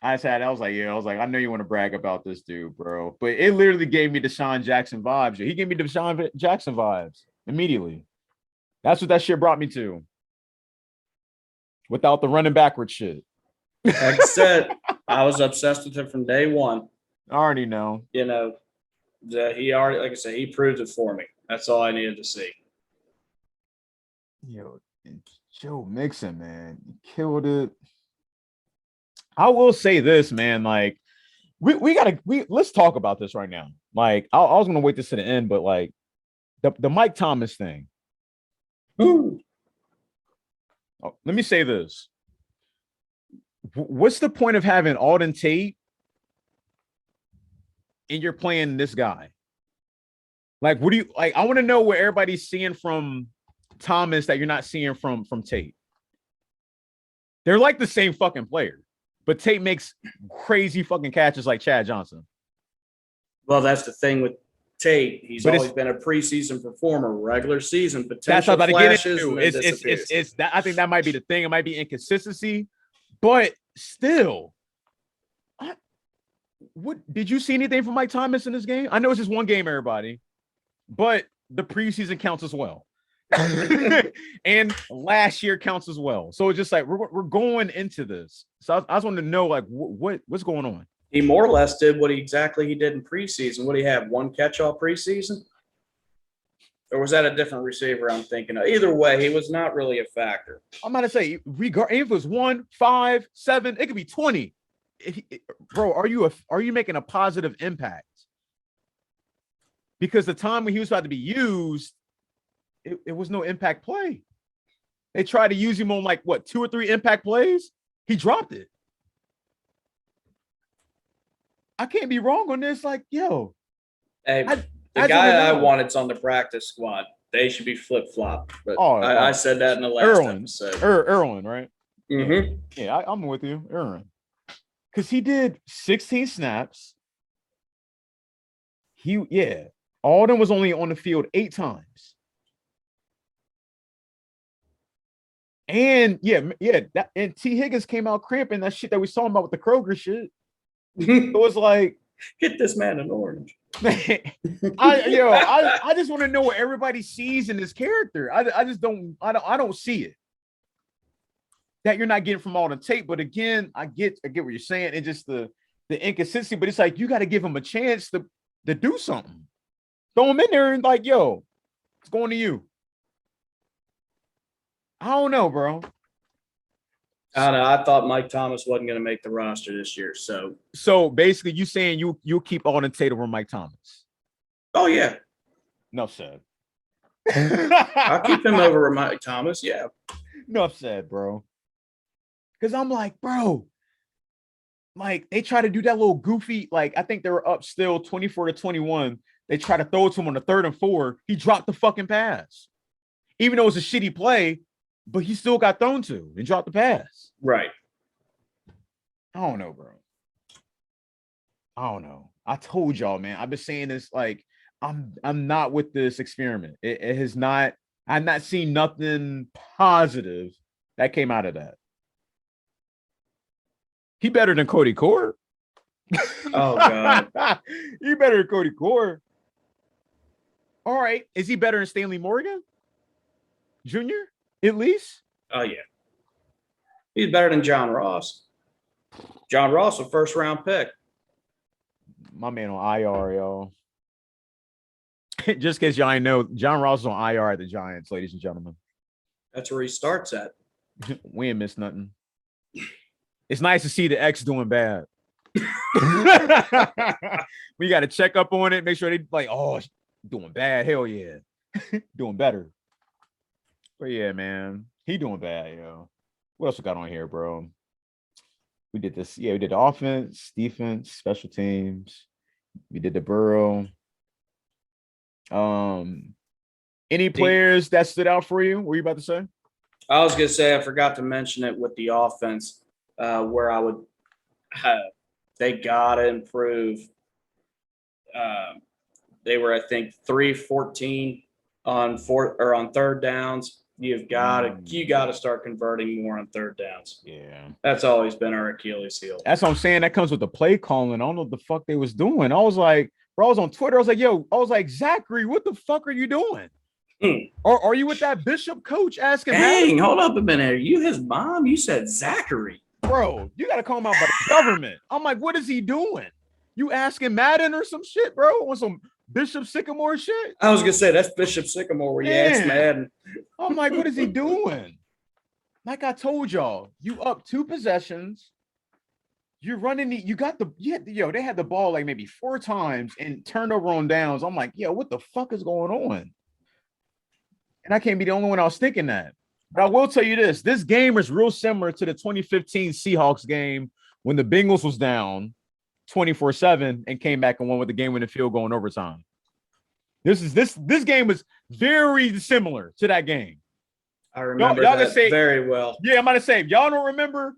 I was like, I know you want to brag about this dude, bro. But it literally gave me Deshaun Jackson vibes. He gave me Deshaun Jackson vibes immediately. That's what that shit brought me to. Without the running backward shit. Like I said, I was obsessed with him from day one. I already know. You know, he already, like I said, he proved it for me. That's all I needed to see. Yo, Joe Mixon, man, he killed it. I will say this, man. Like, let's talk about this right now. Like, I was gonna wait this to the end, but like, the Mike Thomas thing. Ooh. Oh, let me say this. What's the point of having Alden Tate and you're playing this guy? Like, what do you like? I want to know what everybody's seeing from Thomas that you're not seeing from Tate. They're like the same fucking player, but Tate makes crazy fucking catches like Chad Johnson. Well, that's the thing with Tate. He's always been a preseason performer, regular season potential. That's what I'm about to get into. It's that. I think that might be the thing. It might be inconsistency, but still, what did you see anything from Mike Thomas in this game? I know it's just one game, everybody, but the preseason counts as well. And last year counts as well. So it's just like we're going into this. So I just wanted to know like what's going on. He more or less did what he did in preseason. What do you have? One catch all preseason? Or was that a different receiver I'm thinking of? Either way, he was not really a factor. I'm about to say, if it was 1, 5, 7, it could be 20. Bro, are you making a positive impact? Because the time when he was about to be used, it was no impact play. They tried to use him on like 2 or 3 impact plays. He dropped it. I can't be wrong on this. Like, yo, hey, the guy I wanted's on the practice squad. They should be flip-flop. But I said that in the last episode. Erwin, right? Mm-hmm. Yeah, I'm with you, Erwin. Because he did 16 snaps. Alden was only on the field 8 times. And and T. Higgins came out cramping that shit that we saw about with the Kroger shit. It was like, get this man an orange. I just want to know what everybody sees in this character. I just don't see it. That you're not getting from Alden Tate, but again, I get what you're saying. It's just the inconsistency, but it's like you got to give him a chance to do something. Throw him in there and like, yo, it's going to you. I don't know, bro. I don't know. I thought Mike Thomas wasn't going to make the roster this year. So basically, you saying you'll keep Alden Tate over Mike Thomas? Oh yeah. Enough said. I'll keep him over Mike Thomas. Yeah. Enough said, bro. Because I'm like, bro, like they try to do that little goofy. Like I think they were up still 24-21. They try to throw it to him on the 3rd and 4. He dropped the fucking pass, even though it was a shitty play. But he still got thrown to and dropped the pass. Right. I don't know, bro. I don't know. I told y'all, man. I've been saying this like I'm not with this experiment. It has not. I've not seen nothing positive that came out of that. He better than Cody Core. Oh God. He better than Cody Core. All right. Is he better than Stanley Morgan? Junior, at least. Oh yeah, he's better than John Ross. John Ross, a first round pick. My man on IR, yo. Just in case y'all ain't know, John Ross is on IR at the Giants, ladies and gentlemen. That's where he starts at. We ain't missed nothing. It's nice to see the X doing bad. We got to check up on it, make sure they like, oh, doing bad. Hell yeah. Doing better. But yeah, man, he doing bad, yo. What else we got on here, bro? We did this. Yeah, we did the offense, defense, special teams. We did the Burrow. Any players that stood out for you? What were you about to say? I was gonna say I forgot to mention it with the offense, where I would they gotta improve. They were, I think, 3-14 on third downs. You gotta start converting more on third downs. Yeah, that's always been our Achilles heel. That's what I'm saying. That comes with the play calling. I don't know what the fuck they was doing. I was like, bro, I was on Twitter. I was like, yo, Zachary, what the fuck are you doing? Or are you with that Bishop coach asking? Dang, hold up a minute. Are you his mom? You said Zachary. Bro, you got to call him out by the government. I'm like, what is he doing? You asking Madden or some shit, bro? On some Bishop Sycamore shit? I was going to say, that's Bishop Sycamore where you ask Madden. I'm like, what is he doing? Like I told y'all, you up 2 possessions. You're running they had the ball like maybe 4 times and turned over on downs. I'm like, yo, what the fuck is going on? And I can't be the only one I was thinking that. But I will tell you this game is real similar to the 2015 Seahawks game when the Bengals was down 24-7 and came back and won with the game winning field goal in overtime. This game is very similar to that game. I remember that very well. Yeah, I'm about to say, if y'all don't remember,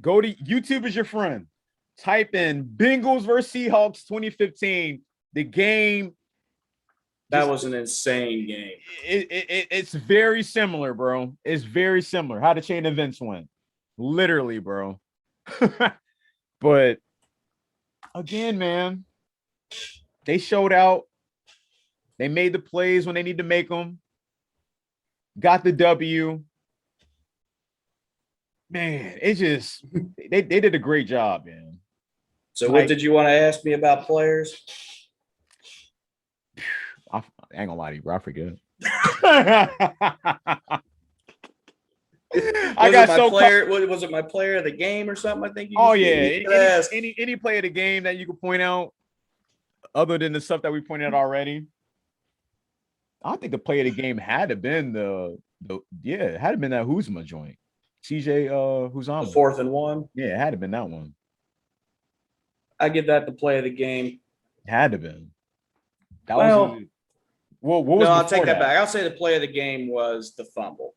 go to YouTube is your friend. Type in Bengals versus Seahawks 2015. The game. That was an insane game. It's very similar, bro. It's very similar. How the chain events went. Literally, bro. But again, man, they showed out. They made the plays when they need to make them. Got the W. Man, it just they did a great job, man. So what did you want to ask me about players? I ain't gonna lie to you, bro. I forget. Was it my player of the game or something? I think. Any player of the game that you could point out, other than the stuff that we pointed out already. I think the player of the game had to been it had to been that Huzma joint. CJ Huzama. The 4th and 1. Yeah, it had to been that one. I give that the play of the game. It had to been. I'll take that back. I'll say the play of the game was the fumble.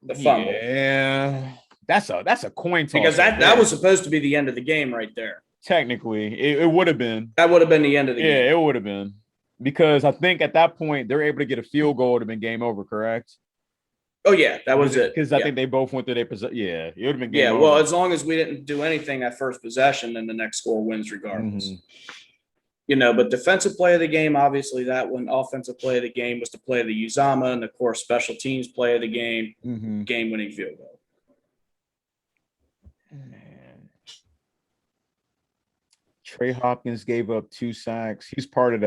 The fumble. Yeah, that's a coin toss. Because that was supposed to be the end of the game right there. Technically, it would have been. That would have been the end of the game. Yeah, it would have been. Because I think at that point, they're able to get a field goal. It would have been game over, correct? Oh, yeah, that was it. Because I think they both went through their possession. Yeah, it would have been game over. Yeah, well, as long as we didn't do anything at first possession, then the next score wins regardless. Mm-hmm. But defensive play of the game, obviously that one. Offensive play of the game was the play of the Uzama, and of course, special teams play of the game, game-winning field goal. Man. Trey Hopkins gave up 2 sacks. He's part of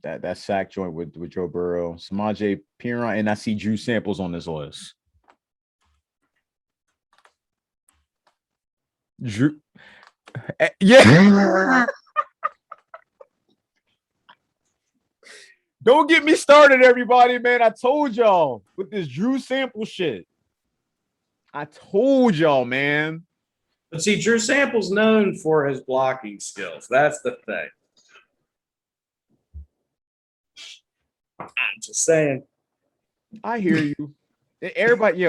that sack joint with Joe Burrow. Samaje Perine, and I see Drew Samples on this list. Drew, yeah. Don't get me started, everybody, man. I told y'all with this Drew Sample shit. I told y'all, man. But see, Drew Sample's known for his blocking skills. That's the thing. I'm just saying. I hear you. Everybody,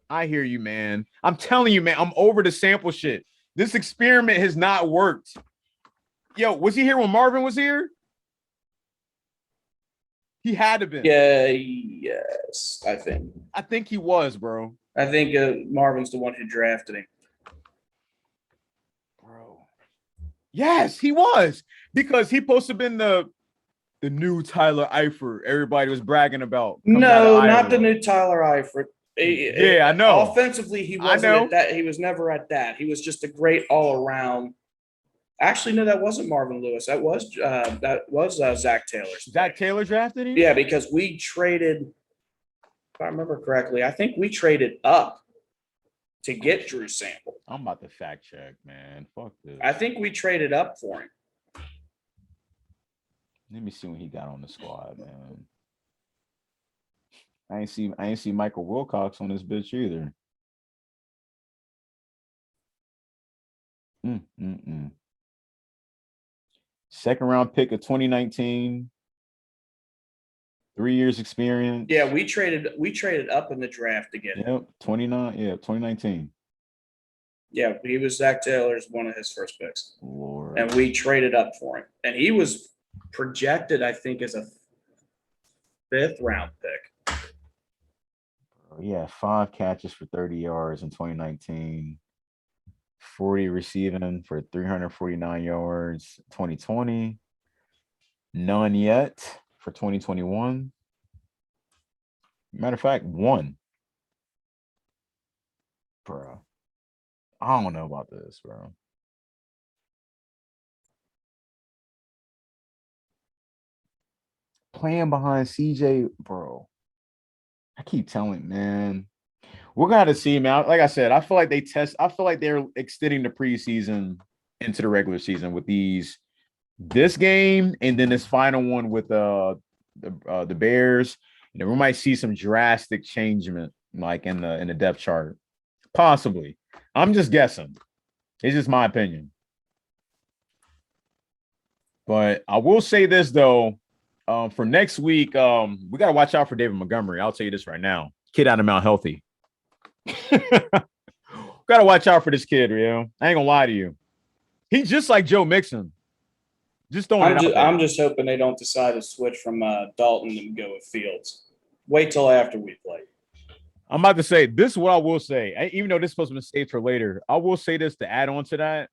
I hear you, man. I'm telling you, man, I'm over the sample shit. This experiment has not worked. Yo, was he here when Marvin was here? He had to be. Yeah, yes, I think. I think he was, bro. I think Marvin's the one who drafted him. Bro. Yes, he was. Because he supposed to have been the new Tyler Eifert everybody was bragging about. Coming out No, of not the Iowa. new Tyler Eifert. Yeah, I know. Offensively, he I wasn't know. at that. He was never at that. He was just a great all around. Actually, no, that wasn't Marvin Lewis. That was Zach Taylor. Zach Taylor drafted him? Yeah, because we traded, if I remember correctly, I think we traded up to get Drew Sample. I'm about to fact check, man. Fuck this. I think we traded up for him. Let me see when he got on the squad, man. I ain't see Michael Wilcox on this bitch either. Second round pick of 2019. 3 years experience. Yeah, we traded up in the draft to get him. Yep, 2019. Yeah, he was Zach Taylor's one of his first picks. Lord. And we traded up for him. And he was projected, I think, as a 5th round pick. Yeah, 5 catches for 30 yards in 2019. 40 receiving for 349 yards 2020. None yet for 2021. Matter of fact, 1. Bro. I don't know about this, bro. Playing behind CJ, bro. I keep telling, man. We're gonna see, man. Like I said, I feel like they're extending the preseason into the regular season with this game and then this final one with the Bears. You know, we might see some drastic changement like in the depth chart. Possibly. I'm just guessing. It's just my opinion. But I will say this though. For next week, we gotta watch out for David Montgomery. I'll tell you this right now. Kid out of Mount Healthy. Gotta watch out for this kid, I ain't gonna lie to you. He's just like Joe Mixon. I'm just hoping they don't decide to switch from Dalton and go with Fields. Wait till after we play. I'm about to say this is what I will say. Even though this is supposed to be saved for later, I will say this to add on to that.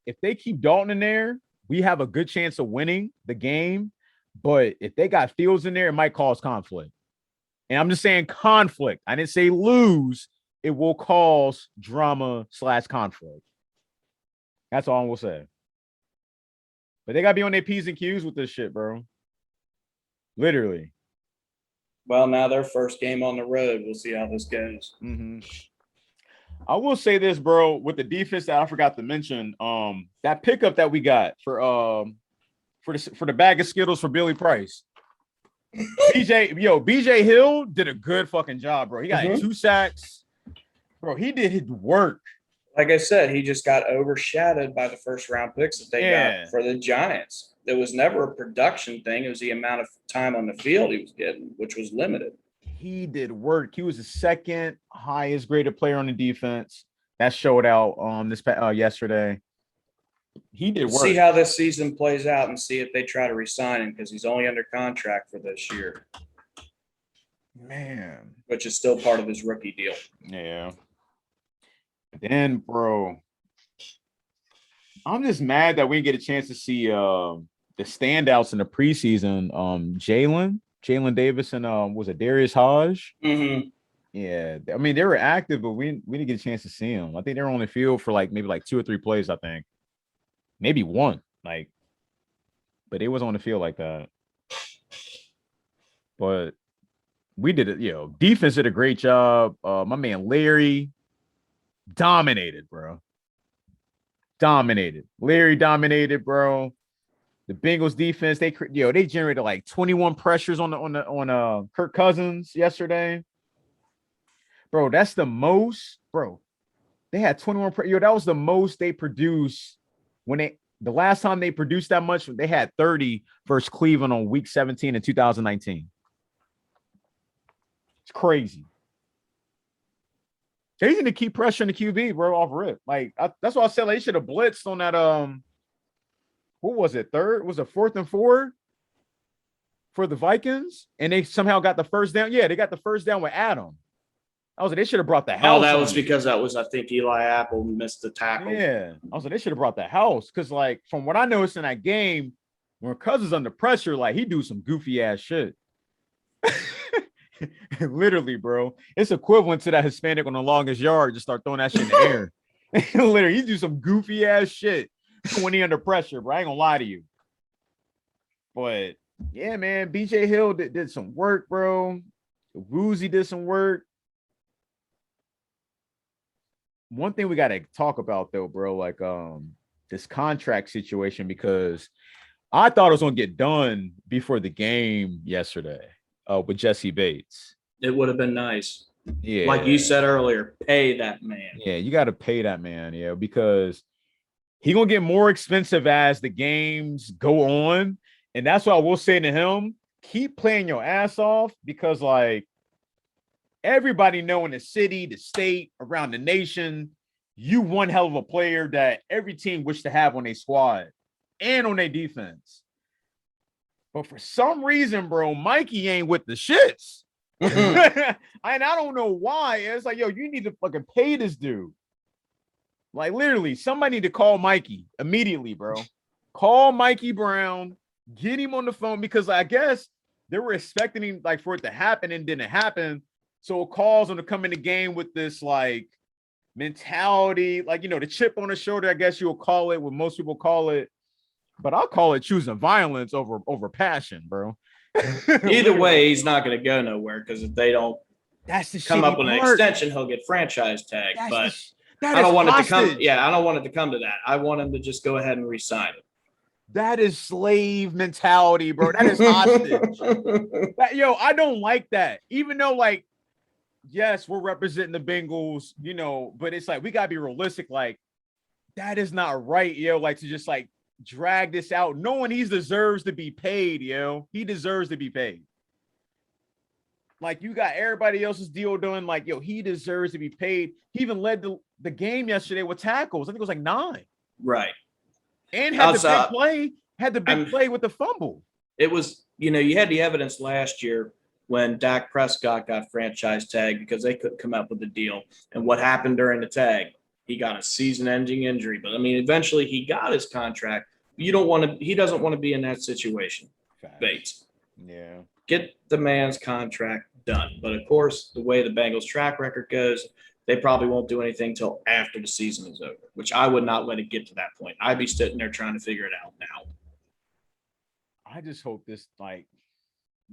If they keep Dalton in there, we have a good chance of winning the game. But if they got Fields in there, it might cause conflict. And I'm just saying conflict. I didn't say lose. It will cause drama/conflict. That's all I will say. But they got to be on their P's and Q's with this shit, bro. Literally. Well, now their first game on the road. We'll see how this goes. Mm-hmm. I will say this, bro, with the defense that I forgot to mention, that pickup that we got for the bag of Skittles for Billy Price. BJ Hill did a good fucking job, bro. He got 2 sacks. Bro, he did his work. Like I said, he just got overshadowed by the first round picks that they got for the Giants. There was never a production thing. It was the amount of time on the field he was getting, which was limited. He did work. He was the second highest graded player on the defense. That showed out yesterday. He did work. See how this season plays out and see if they try to re-sign him because he's only under contract for this year. Man. Which is still part of his rookie deal. Yeah. Then, bro, I'm just mad that we didn't get a chance to see the standouts in the preseason. Jalen Davis and was it Darius Hodge? Mm-hmm. Yeah, I mean they were active, but we didn't get a chance to see them. I think they were on the field for maybe 2 or 3 plays. I think maybe 1, but they was on the field like that. But we did it. Defense did a great job. My man Larry dominated, bro. Larry dominated, bro. The Bengals defense, they generated 21 pressures on Kirk Cousins yesterday. Bro, that's the most, bro. They had 21. That was the most they produced the last time they produced that much. They had 30 versus Cleveland on week 17 in 2019. It's crazy. They need to keep pressuring the QB, bro, off rip. That's why I said they should have blitzed on that. What was it? Was it 4th and 4 for the Vikings? And they somehow got the first down. Yeah, they got the first down with Adam. I was like, they should have brought the house. Oh, that was because I think Eli Apple missed the tackle. Yeah. I was like, they should have brought the house. Because, from what I noticed in that game, when Cousins under pressure, like he do some goofy ass shit. Literally, bro. It's equivalent to that Hispanic on the longest yard. Just start throwing that shit in the air. Literally, he do some goofy ass shit when he under pressure, bro. I ain't gonna lie to you. But yeah, man, BJ Hill did some work, bro. Woozy did some work. One thing we gotta talk about though, bro, like this contract situation, because I thought it was gonna get done before the game yesterday with Jesse Bates. It would have been nice. Yeah. Like you said earlier, pay that man. Yeah, you got to pay that man, yeah, because he gonna get more expensive as the games go on. And that's what I will say to him. Keep playing your ass off, because like everybody know in the city, the state, around the nation, you one hell of a player that every team wish to have on their squad and on their defense. But for some reason, bro, Mikey ain't with the shits. And I don't know why. It's like, yo, you need to fucking pay this dude. Like, literally, somebody need to call Mikey immediately, bro. Call Mikey Brown, get him on the phone, because I guess they were expecting him like for it to happen and didn't happen. So it calls him to come in the game with this like mentality, like, you know, the chip on the shoulder, I guess you'll call it, what most people call it. But I'll call it choosing violence over passion, bro. Either way, he's not going to go nowhere, because if they don't come up with an extension, he'll get franchise tagged. But I don't want it to come. Yeah, I don't want it to come to that. I want him to just go ahead and re-sign it. That is slave mentality, bro. That is hostage. Yo, I don't like that. Even though, like, yes, we're representing the Bengals, you know, but it's like we gotta be realistic. Like, that is not right, yo. Like, to just like drag this out, knowing he deserves to be paid, yo. He deserves to be paid. Like, you got everybody else's deal done. Like, yo, he deserves to be paid. He even led the game yesterday with tackles. I think it was like 9. Right. And had the big play with the fumble. It was, you know, you had the evidence last year when Dak Prescott got franchise tagged because they couldn't come up with a deal. And what happened during the tag? He got a season-ending injury. But I mean, eventually he got his contract. He doesn't want to be in that situation. Fact. Bates. Yeah. Get the man's contract done. But of course, the way the Bengals track record goes, they probably won't do anything till after the season is over, which I would not let it get to that point. I'd be sitting there trying to figure it out now. I just hope this, like,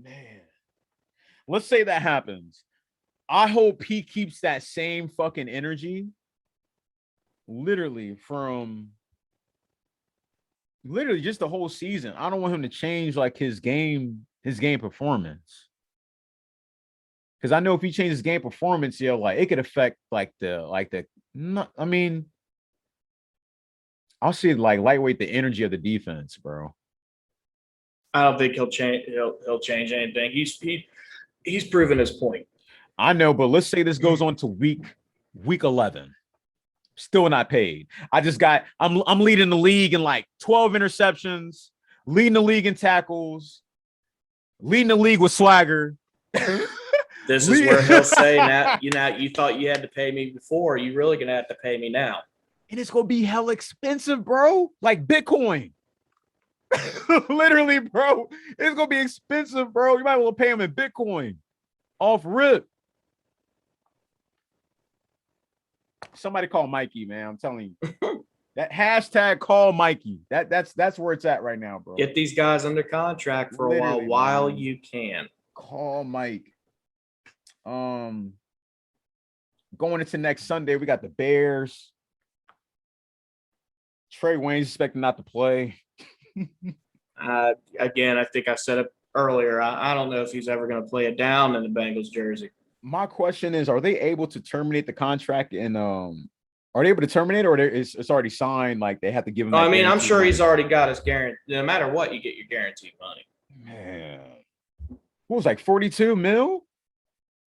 man, let's say that happens. I hope he keeps that same fucking energy literally just the whole season. I don't want him to change like his game performance. Because I know if he changes game performance, yo, like it could affect I mean, I'll see like lightweight the energy of the defense, bro. I don't think he'll change. He'll change anything. He's proven his point. I know, but let's say this goes on to week 11, still not paid. I'm leading the league in like 12 interceptions, leading the league in tackles, leading the league with swagger. This is where he'll say, now, you thought you had to pay me before. You really going to have to pay me now. And it's going to be hell expensive, bro. Like Bitcoin. Literally, bro. It's going to be expensive, bro. You might want to pay him in Bitcoin. Off rip. Somebody call Mikey, man. I'm telling you. That hashtag call Mikey. That's where it's at right now, bro. Get these guys under contract for a while you can. Call Mike. Going into next Sunday, we got the Bears. Trey Wayne's expecting not to play. Again, I think I said it earlier. I don't know if he's ever going to play it down in the Bengals jersey. My question is, are they able to terminate the contract? And are they able to terminate, or it's already signed? Like they have to give him. I mean, I'm sure he's already got his guarantee. No matter what, you get your guaranteed money. Man, what was like 42 mil?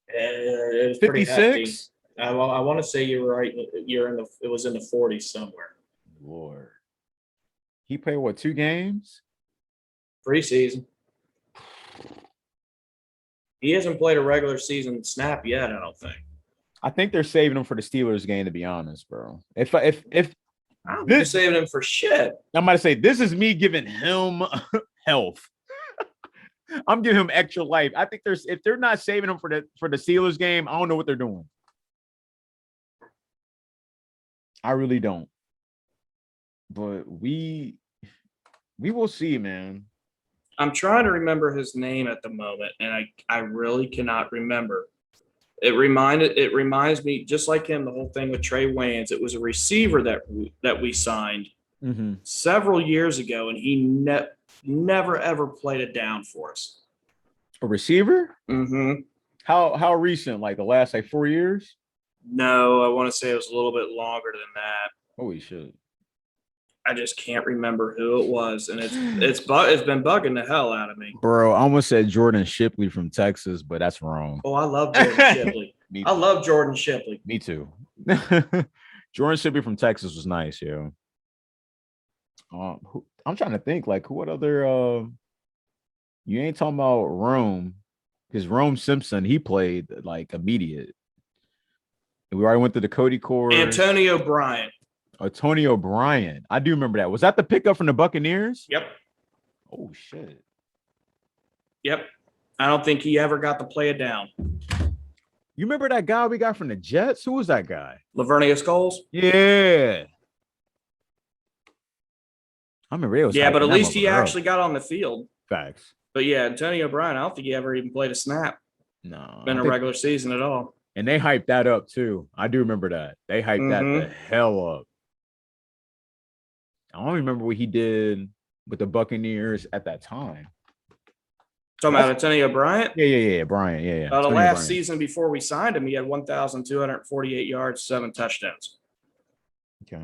It was 56. I want to say you're right. It was in the 40s somewhere. Lord, he played what, 2 games? Preseason. He hasn't played a regular season snap yet, I don't think. I think they're saving him for the Steelers game, to be honest, bro. If I don't think saving him for shit. I'm about to say, this is me giving him health. I'm giving him extra life. I think if they're not saving him for the Steelers game, I don't know what they're doing. I really don't. But we will see, man. I'm trying to remember his name at the moment, and I really cannot remember. It reminds me, just like him, the whole thing with Trey Wayans. It was a receiver that we signed several years ago, and he never ever played it down for us. A receiver? Mm-hmm. How recent? Like the last 4 years? No, I want to say it was a little bit longer than that. Holy shit. I just can't remember who it was, and it's been bugging the hell out of me. Bro, I almost said Jordan Shipley from Texas, but that's wrong. Oh, I love Jordan Shipley. I love Jordan Shipley. Me too. Jordan Shipley from Texas was nice, yo. I'm trying to think, like, what other you ain't talking about Rome, because Rome Simpson, he played like immediate. We already went through the Cody Core. Antonio Bryant. I do remember that. Was that the pickup from the Buccaneers? Yep. Oh shit. Yep. I don't think he ever got to play it down. You remember that guy we got from the Jets? Who was that guy? Lavernia Scholes? Yeah. I remember it was. Yeah, but at least he actually got on the field. Facts. But yeah, Antonio Bryant, I don't think he ever even played a snap. No. In a regular season at all. And they hyped that up too. I do remember that. They hyped that the hell up. I don't remember what he did with the Buccaneers at that time. Talking about Antonio Bryant? Yeah. Bryant, yeah. The last season before we signed him, he had 1,248 yards, 7 touchdowns. Okay.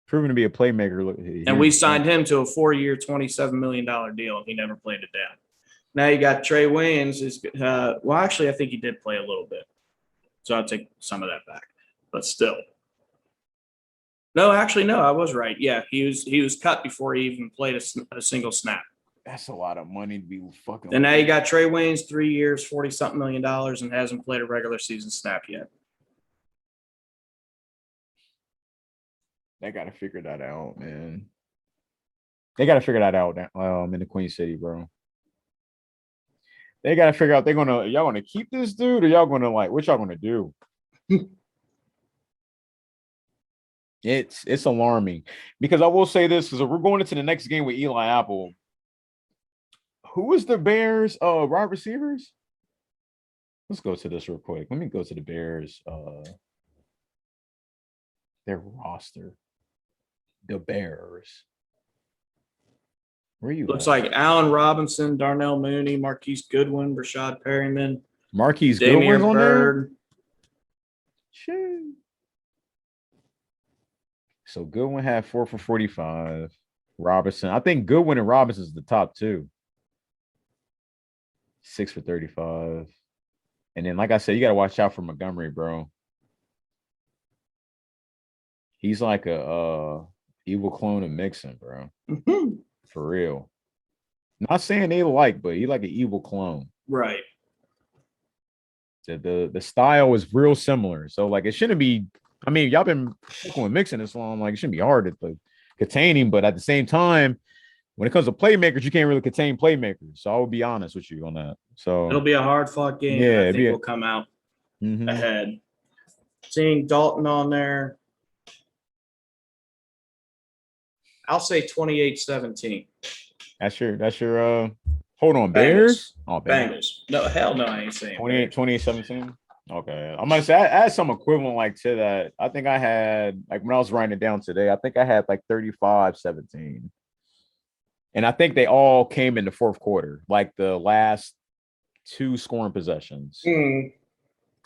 Proven to be a playmaker. And we signed him to a 4-year, $27 million deal. He never played it down. Now you got Trey Wayans. Well, actually, I think he did play a little bit. So I'll take some of that back. But still. No, actually, no, I was right. Yeah, he was cut before he even played a single snap. That's a lot of money to be fucking. And now you got Trey Wayans, 3 years, $40-something million, and hasn't played a regular season snap yet. They got to figure that out, man. They got to figure that out in the Queen City, bro. They got to figure out y'all gonna keep this dude, or y'all gonna what y'all gonna do? It's alarming, because I will say this, because we're going into the next game with Eli Apple. Who is the Bears wide receivers? Let's go to this real quick. Let me go to the Bears their roster. The Bears. Where are you? Looks like Allen Robinson, Darnell Mooney, Marquise Goodwin, Rashad Perryman, Marquise Damian Goodwin's on Bird. There? So Goodwin had 4 for 45. Robinson. I think Goodwin and Robinson is the top two. 6 for 35. And then, like I said, you got to watch out for Montgomery, bro. He's like a evil clone of Mixon, bro. For real. Not saying they but he like an evil clone. Right. The style is real similar. So, like, it shouldn't be. I mean, y'all been fucking with Mixon this long. Like, it shouldn't be hard to contain him. But at the same time, when it comes to playmakers, you can't really contain playmakers. So I will be honest with you on that. So it'll be a hard fought game. Yeah, I think we'll come out ahead. Seeing Dalton on there, I'll say 28-17. That's your hold on, Bears? Oh, Bengals. No, hell no, I ain't saying 28-17. Okay. I'm gonna say I had some equivalent like to that. I think I had, like, when I was writing it down today, I think I had like 35-17. And I think they all came in the fourth quarter, like the last 2 scoring possessions.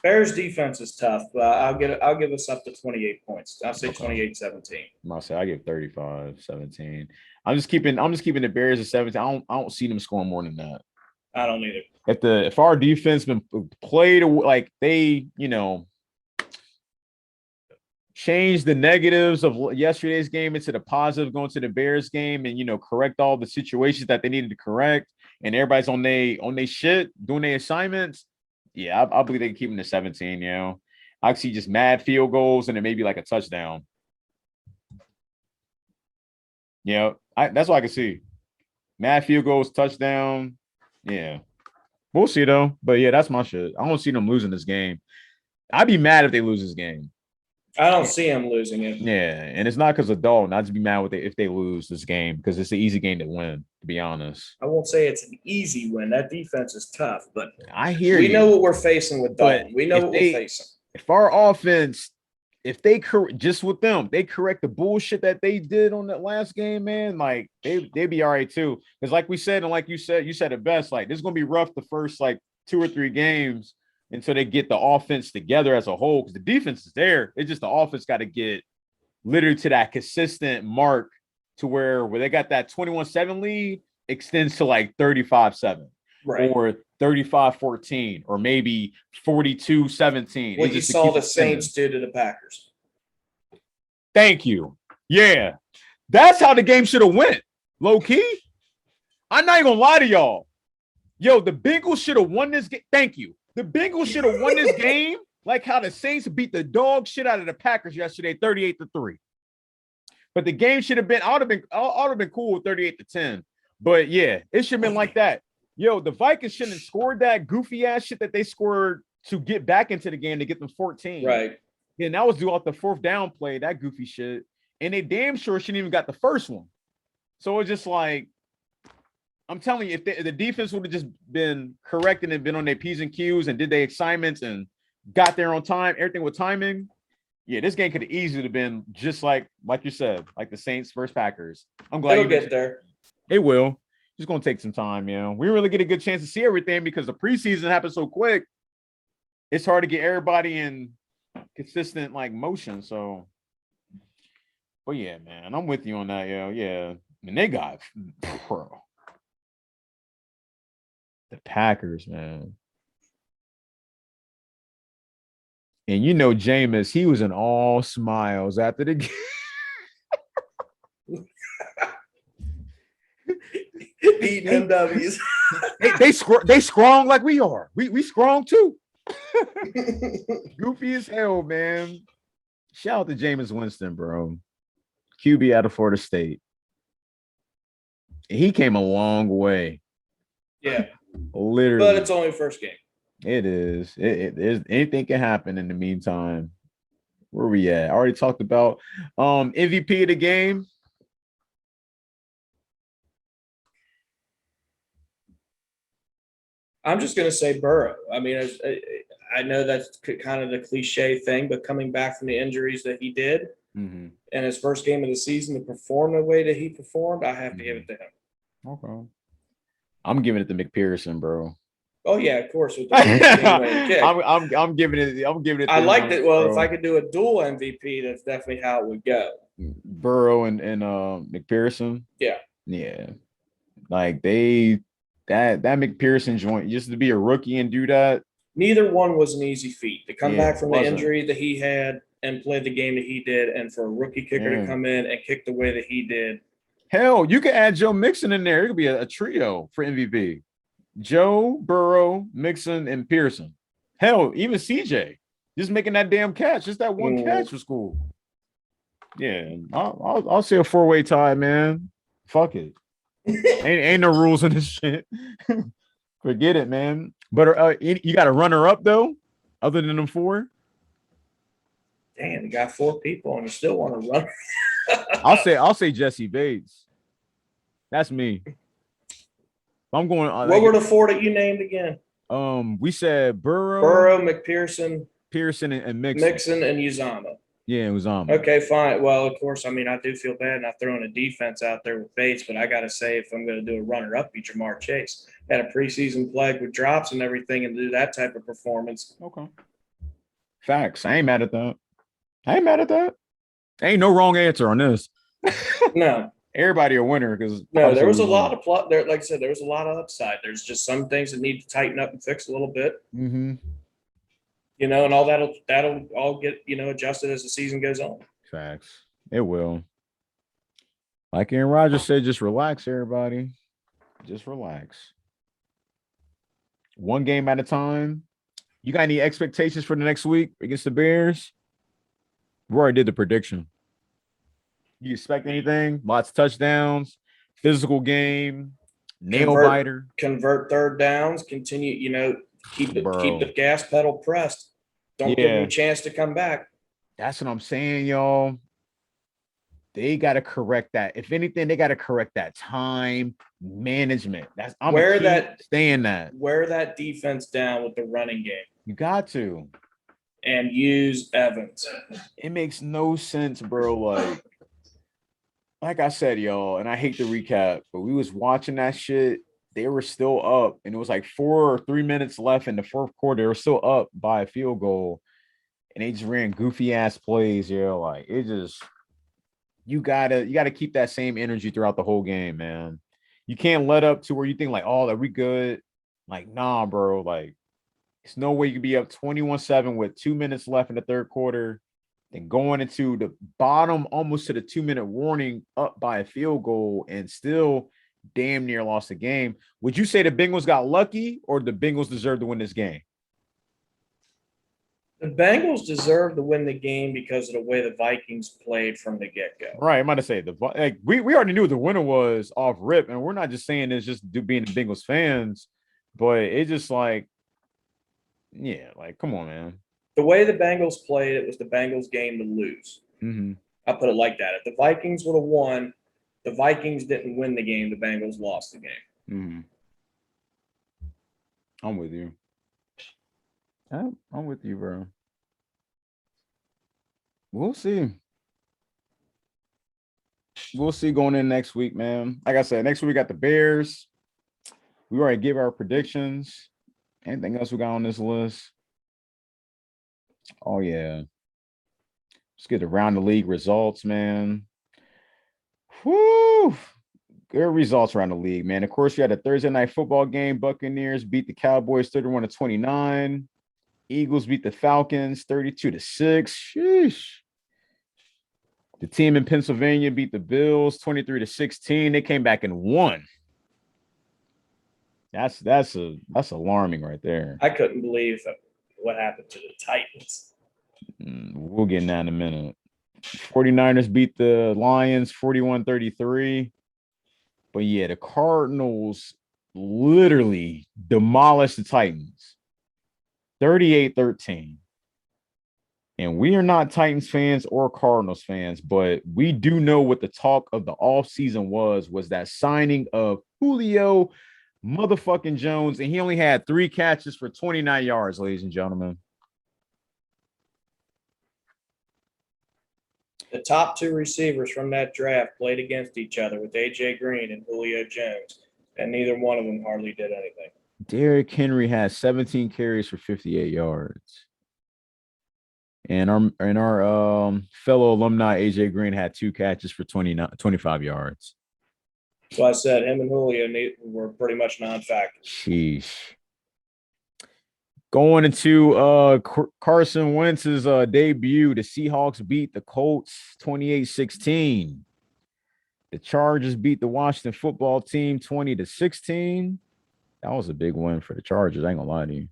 Bears defense is tough, but I'll give us up to 28 points. I'll say 28-17. I'll say I give 35-17. I'm just keeping the Bears at 17. I don't see them scoring more than that. I don't either. If our defense been played like they, change the negatives of yesterday's game into the positive going to the Bears game, and correct all the situations that they needed to correct, and everybody's on they shit doing their assignments. Yeah, I believe they can keep them to 17. I see just mad field goals and then maybe like a touchdown. Yeah, that's what I can see. Mad field goals, touchdown. Yeah. We'll see though. But yeah, that's my shit. I don't see them losing this game. I'd be mad if they lose this game. I don't see him losing it. Yeah, and it's not because of Dalton. I'd just be mad with it if they lose this game because it's an easy game to win, to be honest. I won't say it's an easy win. That defense is tough, but I hear we you. know what we're facing with Dalton. But We know if what they- we're facing. If our offense, if they just with them, they correct the bullshit that they did on that last game, man, like they'd be all right too. Because like we said, and like you said it best, like this is gonna be rough the first like 2 or 3 games until they get the offense together as a whole. Because the defense is there. It's just the offense got to get literally to that consistent mark to where they got that 21-7 lead extends to like 35-7. Right. Or 35-14, or maybe 42-17. What you saw the Saints do to the Packers. Thank you. Yeah. That's how the game should have went. Low key. I'm not even gonna lie to y'all. Yo, the Bengals should have won this game. Thank you. The Bengals should have won this game like how the Saints beat the dog shit out of the Packers yesterday, 38-3. But the game should have been, I would have been cool with 38-10. But yeah, it should have been like that. Yo, the Vikings shouldn't have scored that goofy ass shit that they scored to get back into the game to get them 14. Right. And that was due off the 4th down play, that goofy shit. And they damn sure shouldn't even got the first one. So it's just like, I'm telling you, if the defense would have just been correcting and been on their P's and Q's and did their assignments and got there on time, everything with timing, yeah, this game could have easily have been just like you said, like the Saints versus Packers. I'm glad It'll get there. It will. It's going to take some time, you know. We really get a good chance to see everything because the preseason happened so quick. It's hard to get everybody in consistent like motion. So, but yeah, man, I'm with you on that, yo. Yeah, and they got the Packers, man. And you know, Jameis, he was in all smiles after the game. Beating MWs. they strong like we are. We strong too. Goofy as hell, man. Shout out to Jameis Winston, bro. QB out of Florida State. He came a long way. Yeah. Literally. But it's only first game. It is. It is. Anything can happen in the meantime. Where we at? I already talked about MVP of the game. I'm just going to say Burrow. I mean, I know that's kind of the cliche thing, but coming back from the injuries that he did in his first game of the season to perform the way that he performed, I have to give it to him. Okay. I'm giving it to McPherson, bro. Oh yeah, of course. With the kick. I'm giving it. I'm giving it. I liked it. Well, bro. if I could do a dual MVP, that's definitely how it would go. Burrow and McPherson. Yeah. Like that McPherson joint, just to be a rookie and do that. Neither one was an easy feat. To come back from the wasn't. injury that he had and play the game that he did, and for a rookie kicker to come in and kick the way that he did. Hell, you could add Joe Mixon in there. It could be a trio for MVP. Joe, Burrow, Mixon, and Pearson. Hell, even CJ. Just making that damn catch. Just that one catch was cool. Yeah, I'll say a 4-way tie, man. Fuck it. ain't no rules in this shit. Forget it, man. But you got a runner up though, other than them 4. Damn, you got 4 people and you still want to run. I'll say Jesse Bates. That's me. I'm going. What were the 4 that you named again? We said Burrow, McPherson, Pearson, and Mixon, and Uzama. Yeah, it was Okay, fine. Well, of course, I mean, I do feel bad not throwing a defense out there with Bates, but I got to say, if I'm going to do a runner-up, be Jamar Chase. Had a preseason plague with drops and everything, and do that type of performance. Okay. Facts. I ain't mad at that. Ain't no wrong answer on this. No. Everybody a winner because there was a lot of plot there. Like I said, there was a lot of upside. There's just some things that need to tighten up and fix a little bit. Mm-hmm. You know, and all that'll all get, adjusted as the season goes on. Facts. It will. Like Aaron Rodgers said, just relax, everybody. Just relax. One game at a time. You got any expectations for the next week against the Bears? We already did the prediction. You expect anything? Lots of touchdowns, physical game, nail Convert- biter. Convert third downs, continue, keep the gas pedal pressed. Don't give them a chance to come back. That's what I'm saying, y'all. They got to correct that. If anything, they got to correct that time management. I'm Wear that defense down with the running game. You got to. And use Evans. It makes no sense, bro. Like I said, y'all, and I hate to recap, but we was watching that shit. They were still up, and it was like 4 or 3 minutes left in the fourth quarter. They were still up by a field goal, and they just ran goofy ass plays. Like it just. You gotta keep that same energy throughout the whole game, man. You can't let up to where you think like, oh, are we good? Like, nah, bro. Like, it's no way you could be up 21-7 with 2 minutes left in the third quarter, then going into the bottom, almost to the 2-minute warning, up by a field goal, and still damn near lost the game. Would you say the Bengals got lucky, or the Bengals deserved to win this game? The Bengals deserve to win the game because of the way the Vikings played from the get-go. Right, I'm about to say we already knew what the winner was off rip, and we're not just saying it's just being the Bengals fans, but it's just like, yeah, like come on, man. The way the Bengals played, it was the Bengals' game to lose. Mm-hmm. I'll put it like that. If the Vikings would have won, the Vikings didn't win the game. The Bengals lost the game. Mm-hmm. I'm with you. I'm with you, bro. We'll see. We'll see going in next week, man. Like I said, next week we got the Bears. We already give our predictions. Anything else we got on this list? Oh, yeah. Let's get around the league results, man. Whoo! Good results around the league, man. Of course, you had a Thursday night football game. Buccaneers beat the Cowboys 31-29. Eagles beat the Falcons 32-6. Sheesh. The team in Pennsylvania beat the Bills 23-16. They came back and won. That's alarming right there. I couldn't believe what happened to the Titans. We'll get in that in a minute. 49ers beat the Lions 41-33. But yeah, the Cardinals literally demolished the Titans 38-13. And we are not Titans fans or Cardinals fans, but we do know what the talk of the offseason was that signing of Julio motherfucking Jones, and he only had 3 catches for 29 yards, ladies and gentlemen. The top 2 receivers from that draft played against each other with A.J. Green and Julio Jones, and neither one of them hardly did anything. Derrick Henry has 17 carries for 58 yards. And our fellow alumni A.J. Green had 2 catches for 25 yards. So I said him and Julio were pretty much non-factors. Sheesh. Going into Carson Wentz's debut, the Seahawks beat the Colts 28-16. The Chargers beat the Washington football team 20-16. That was a big win for the Chargers. I ain't gonna lie to you.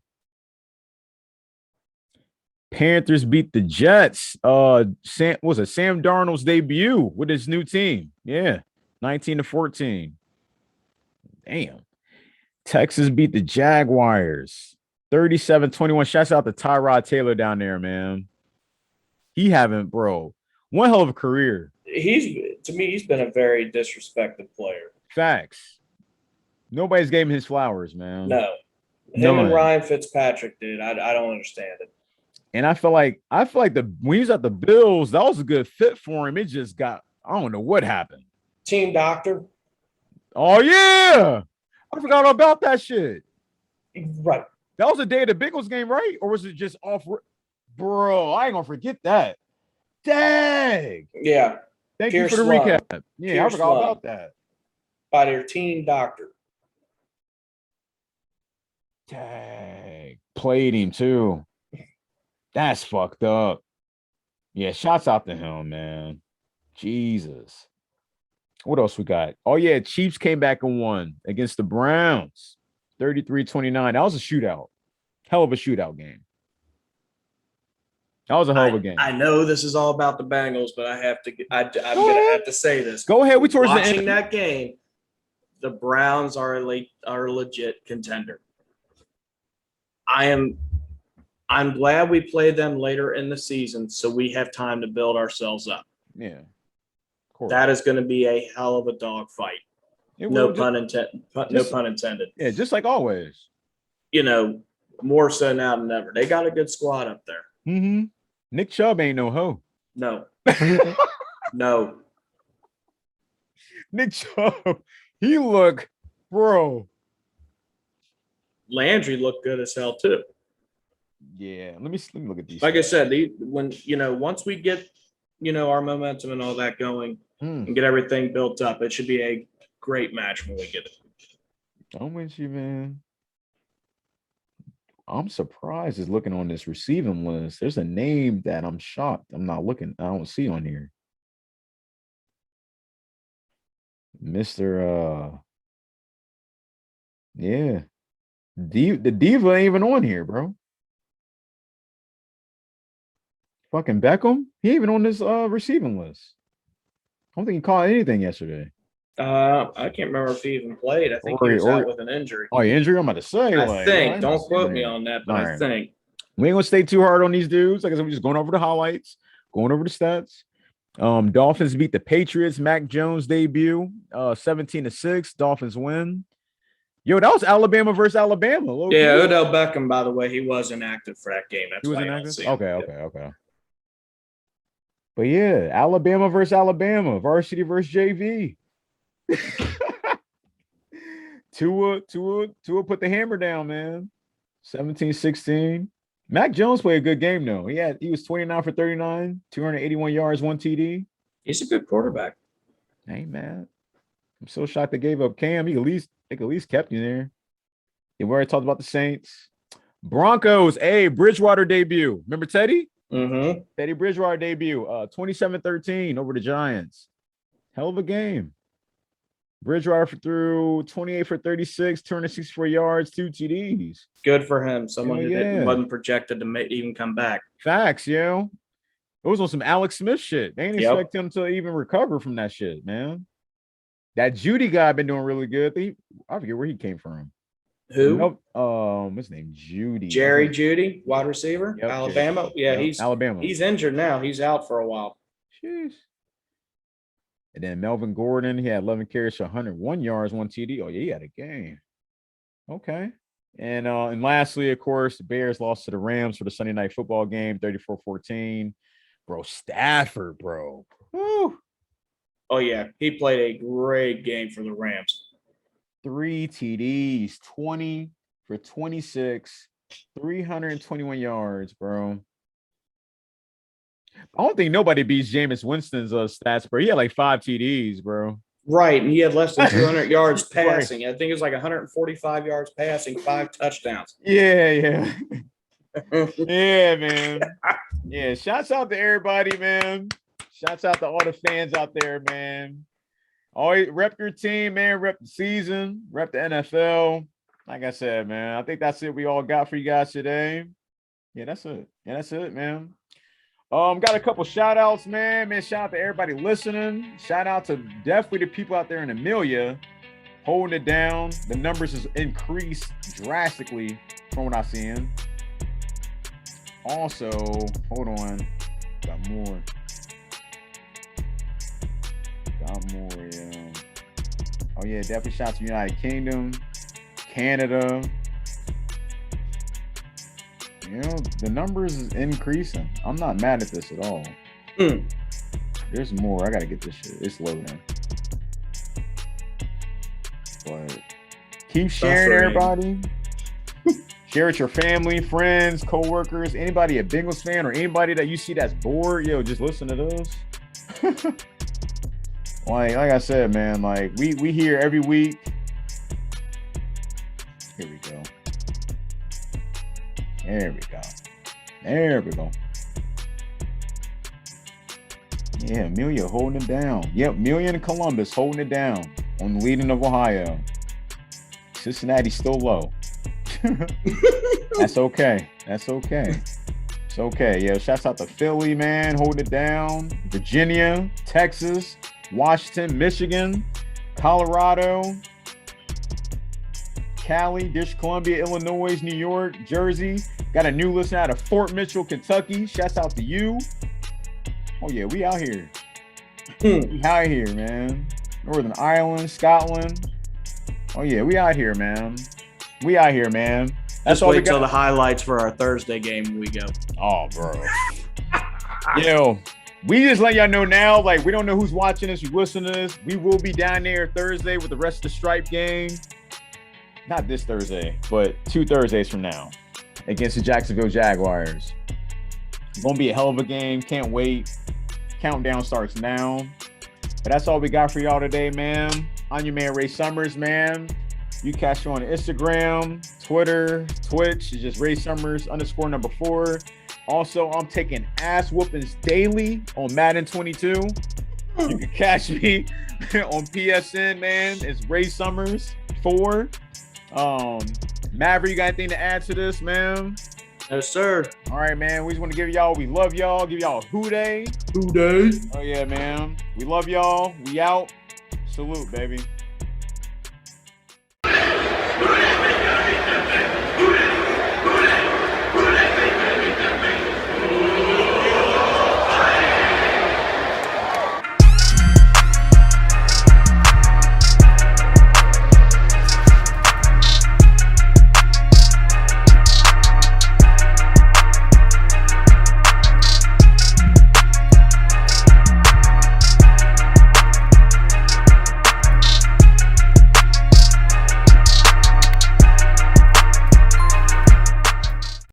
Panthers beat the Jets. Sam Darnold's debut with his new team. Yeah, 19-14. Damn. Texas beat the Jaguars 37-21. Shouts out to Tyrod Taylor down there, man. One hell of a career. To me, he's been a very disrespected player. Facts. Nobody's gave him his flowers, man. No. Him and Ryan Fitzpatrick did. I don't understand it. And I feel like when he was at the Bills, that was a good fit for him. It just got, I don't know what happened. Team doctor. Oh, yeah. I forgot all about that shit. Right. That was the day of the Bengals game, right? Or was it just off? Bro, I ain't going to forget that. Dang. Yeah. Thank you for the recap. Yeah, I forgot about that. By their team doctor. Dang. Played him, too. That's fucked up. Yeah, shouts out to him, man. Jesus. What else we got? Oh, yeah, Chiefs came back and won against the Browns. 33-29. That was a shootout. Hell of a shootout game. That was a hell of a game. I know this is all about the Bengals, but I'm going to have to say this. Go ahead. We towards the Watching end. that game, the Browns are a legit contender. I'm glad we played them later in the season so we have time to build ourselves up. Yeah. Of course. That is going to be a hell of a dogfight. No pun intended. Yeah, just like always. You know, more so now than ever. They got a good squad up there. Mm-hmm. Nick Chubb ain't no hoe. No. No. Nick Chubb, he look, bro. Landry looked good as hell too. Yeah, let me look at these. Like I said, once we get, our momentum and all that going and get everything built up, it should be a great match when we get it. I'm with you, man. I'm surprised is looking on this receiving list. There's a name that I'm shocked. I'm not looking. I don't see on here. Mr. Yeah. The Diva ain't even on here, bro. Fucking Beckham? He ain't even on this receiving list. I don't think he caught anything yesterday. I can't remember if he even played. I think he was out with an injury. Oh, injury? I'm about to say. I think. Don't quote me on that, but I think. We ain't gonna stay too hard on these dudes. Like I said, we're just going over the highlights, going over the stats. Dolphins beat the Patriots. Mac Jones debut, 17-6. Dolphins win. Yo, that was Alabama versus Alabama. Yeah, Odell Beckham, by the way, he was inactive for that game. That's he was why inactive? Okay. But yeah, Alabama versus Alabama, varsity versus JV. Tua put the hammer down, man. 17-16. Mac Jones played a good game though. He was 29 for 39, 281 yards, 1 TD. He's a good quarterback. Ain't mad. I'm so shocked they gave up Cam. They at least kept you there. We already talked about the Saints. Broncos, Bridgewater debut. Remember Teddy? Mm-hmm. Teddy Bridgewater debut. 27-13 over the Giants. Hell of a game. Bridgewater threw 28 for 36, 264 yards, 2 TDs. Good for him. Someone who wasn't projected to even come back. Facts, yo. It was on some Alex Smith shit. They didn't expect him to even recover from that shit, man. That Judy guy been doing really good. I forget where he came from. Who? What's his name? Judy. Jerry Judy, wide receiver, yep, Alabama. Jerry. Yeah, yep, he's Alabama. He's injured now. He's out for a while. Jeez. And then Melvin Gordon, he had 11 carries for 101 yards, 1 TD. Oh, yeah, he had a game. Okay. And lastly, of course, the Bears lost to the Rams for the Sunday night football game, 34-14. Bro, Stafford, bro. Woo. Oh, yeah. He played a great game for the Rams. 3 TDs, 20 for 26, 321 yards, bro. I don't think nobody beats Jameis Winston's stats, bro. He had like 5 TDs, bro. Right, and he had less than 200 yards passing. Right. I think it was like 145 yards passing, 5 touchdowns. Yeah. Yeah, man. Yeah, shouts out to everybody, man. Shouts out to all the fans out there, man. Always rep your team, man. Rep the season. Rep the NFL. Like I said, man, I think that's it we all got for you guys today. Yeah, that's it, man. Got a couple shout outs, man. Shout out to everybody listening. Shout out to definitely the people out there in Amelia holding it down. The numbers has increased drastically from what I've seen. Also, hold on. Got more, yeah. Oh, yeah, definitely shout out to United Kingdom, Canada. You know, the numbers is increasing. I'm not mad at this at all. There's more. I got to get this shit. It's loading. But keep sharing, everybody. Share with your family, friends, co-workers, anybody a Bengals fan or anybody that you see that's bored. Yo, just listen to this. like I said, man, like we hear every week. Here we go. There we go. Yeah, Amelia holding it down. Yep, Amelia and Columbus holding it down on the leading of Ohio. Cincinnati still low. That's okay. Shout Okay, yeah. Shouts out to Philly, man. Hold it down. Virginia, Texas, Washington, Michigan, Colorado, Cali, Dish Columbia, Illinois, New York, Jersey. Got a new listener out of Fort Mitchell, Kentucky. Shouts out to you. Oh, yeah, we out here. We out here, man. Northern Ireland, Scotland. Oh, yeah, we out here, man. We out here, man. That's Just all we wait till got. the highlights for our Thursday game when we go. Oh, bro. We just let y'all know now, like, we don't know who's watching us, who's listening to this. We will be down there Thursday with the rest of the Stripe game. Not this Thursday, but 2 Thursdays from now against the Jacksonville Jaguars. It's going to be a hell of a game. Can't wait. Countdown starts now. But that's all we got for y'all today, man. I'm your man, Ray Summers, man. You catch you on Instagram, Twitter, Twitch. It's just Ray Summers _4. Also, I'm taking ass whoopings daily on Madden 22. You can catch me on PSN, man. It's Ray Summers 4. Maverick, you got anything to add to this, man? No, sir. All right, man. We just want to give y'all, we love y'all. Give y'all a hoo-day. Who day? Oh, yeah, man. We love y'all. We out. Salute, baby.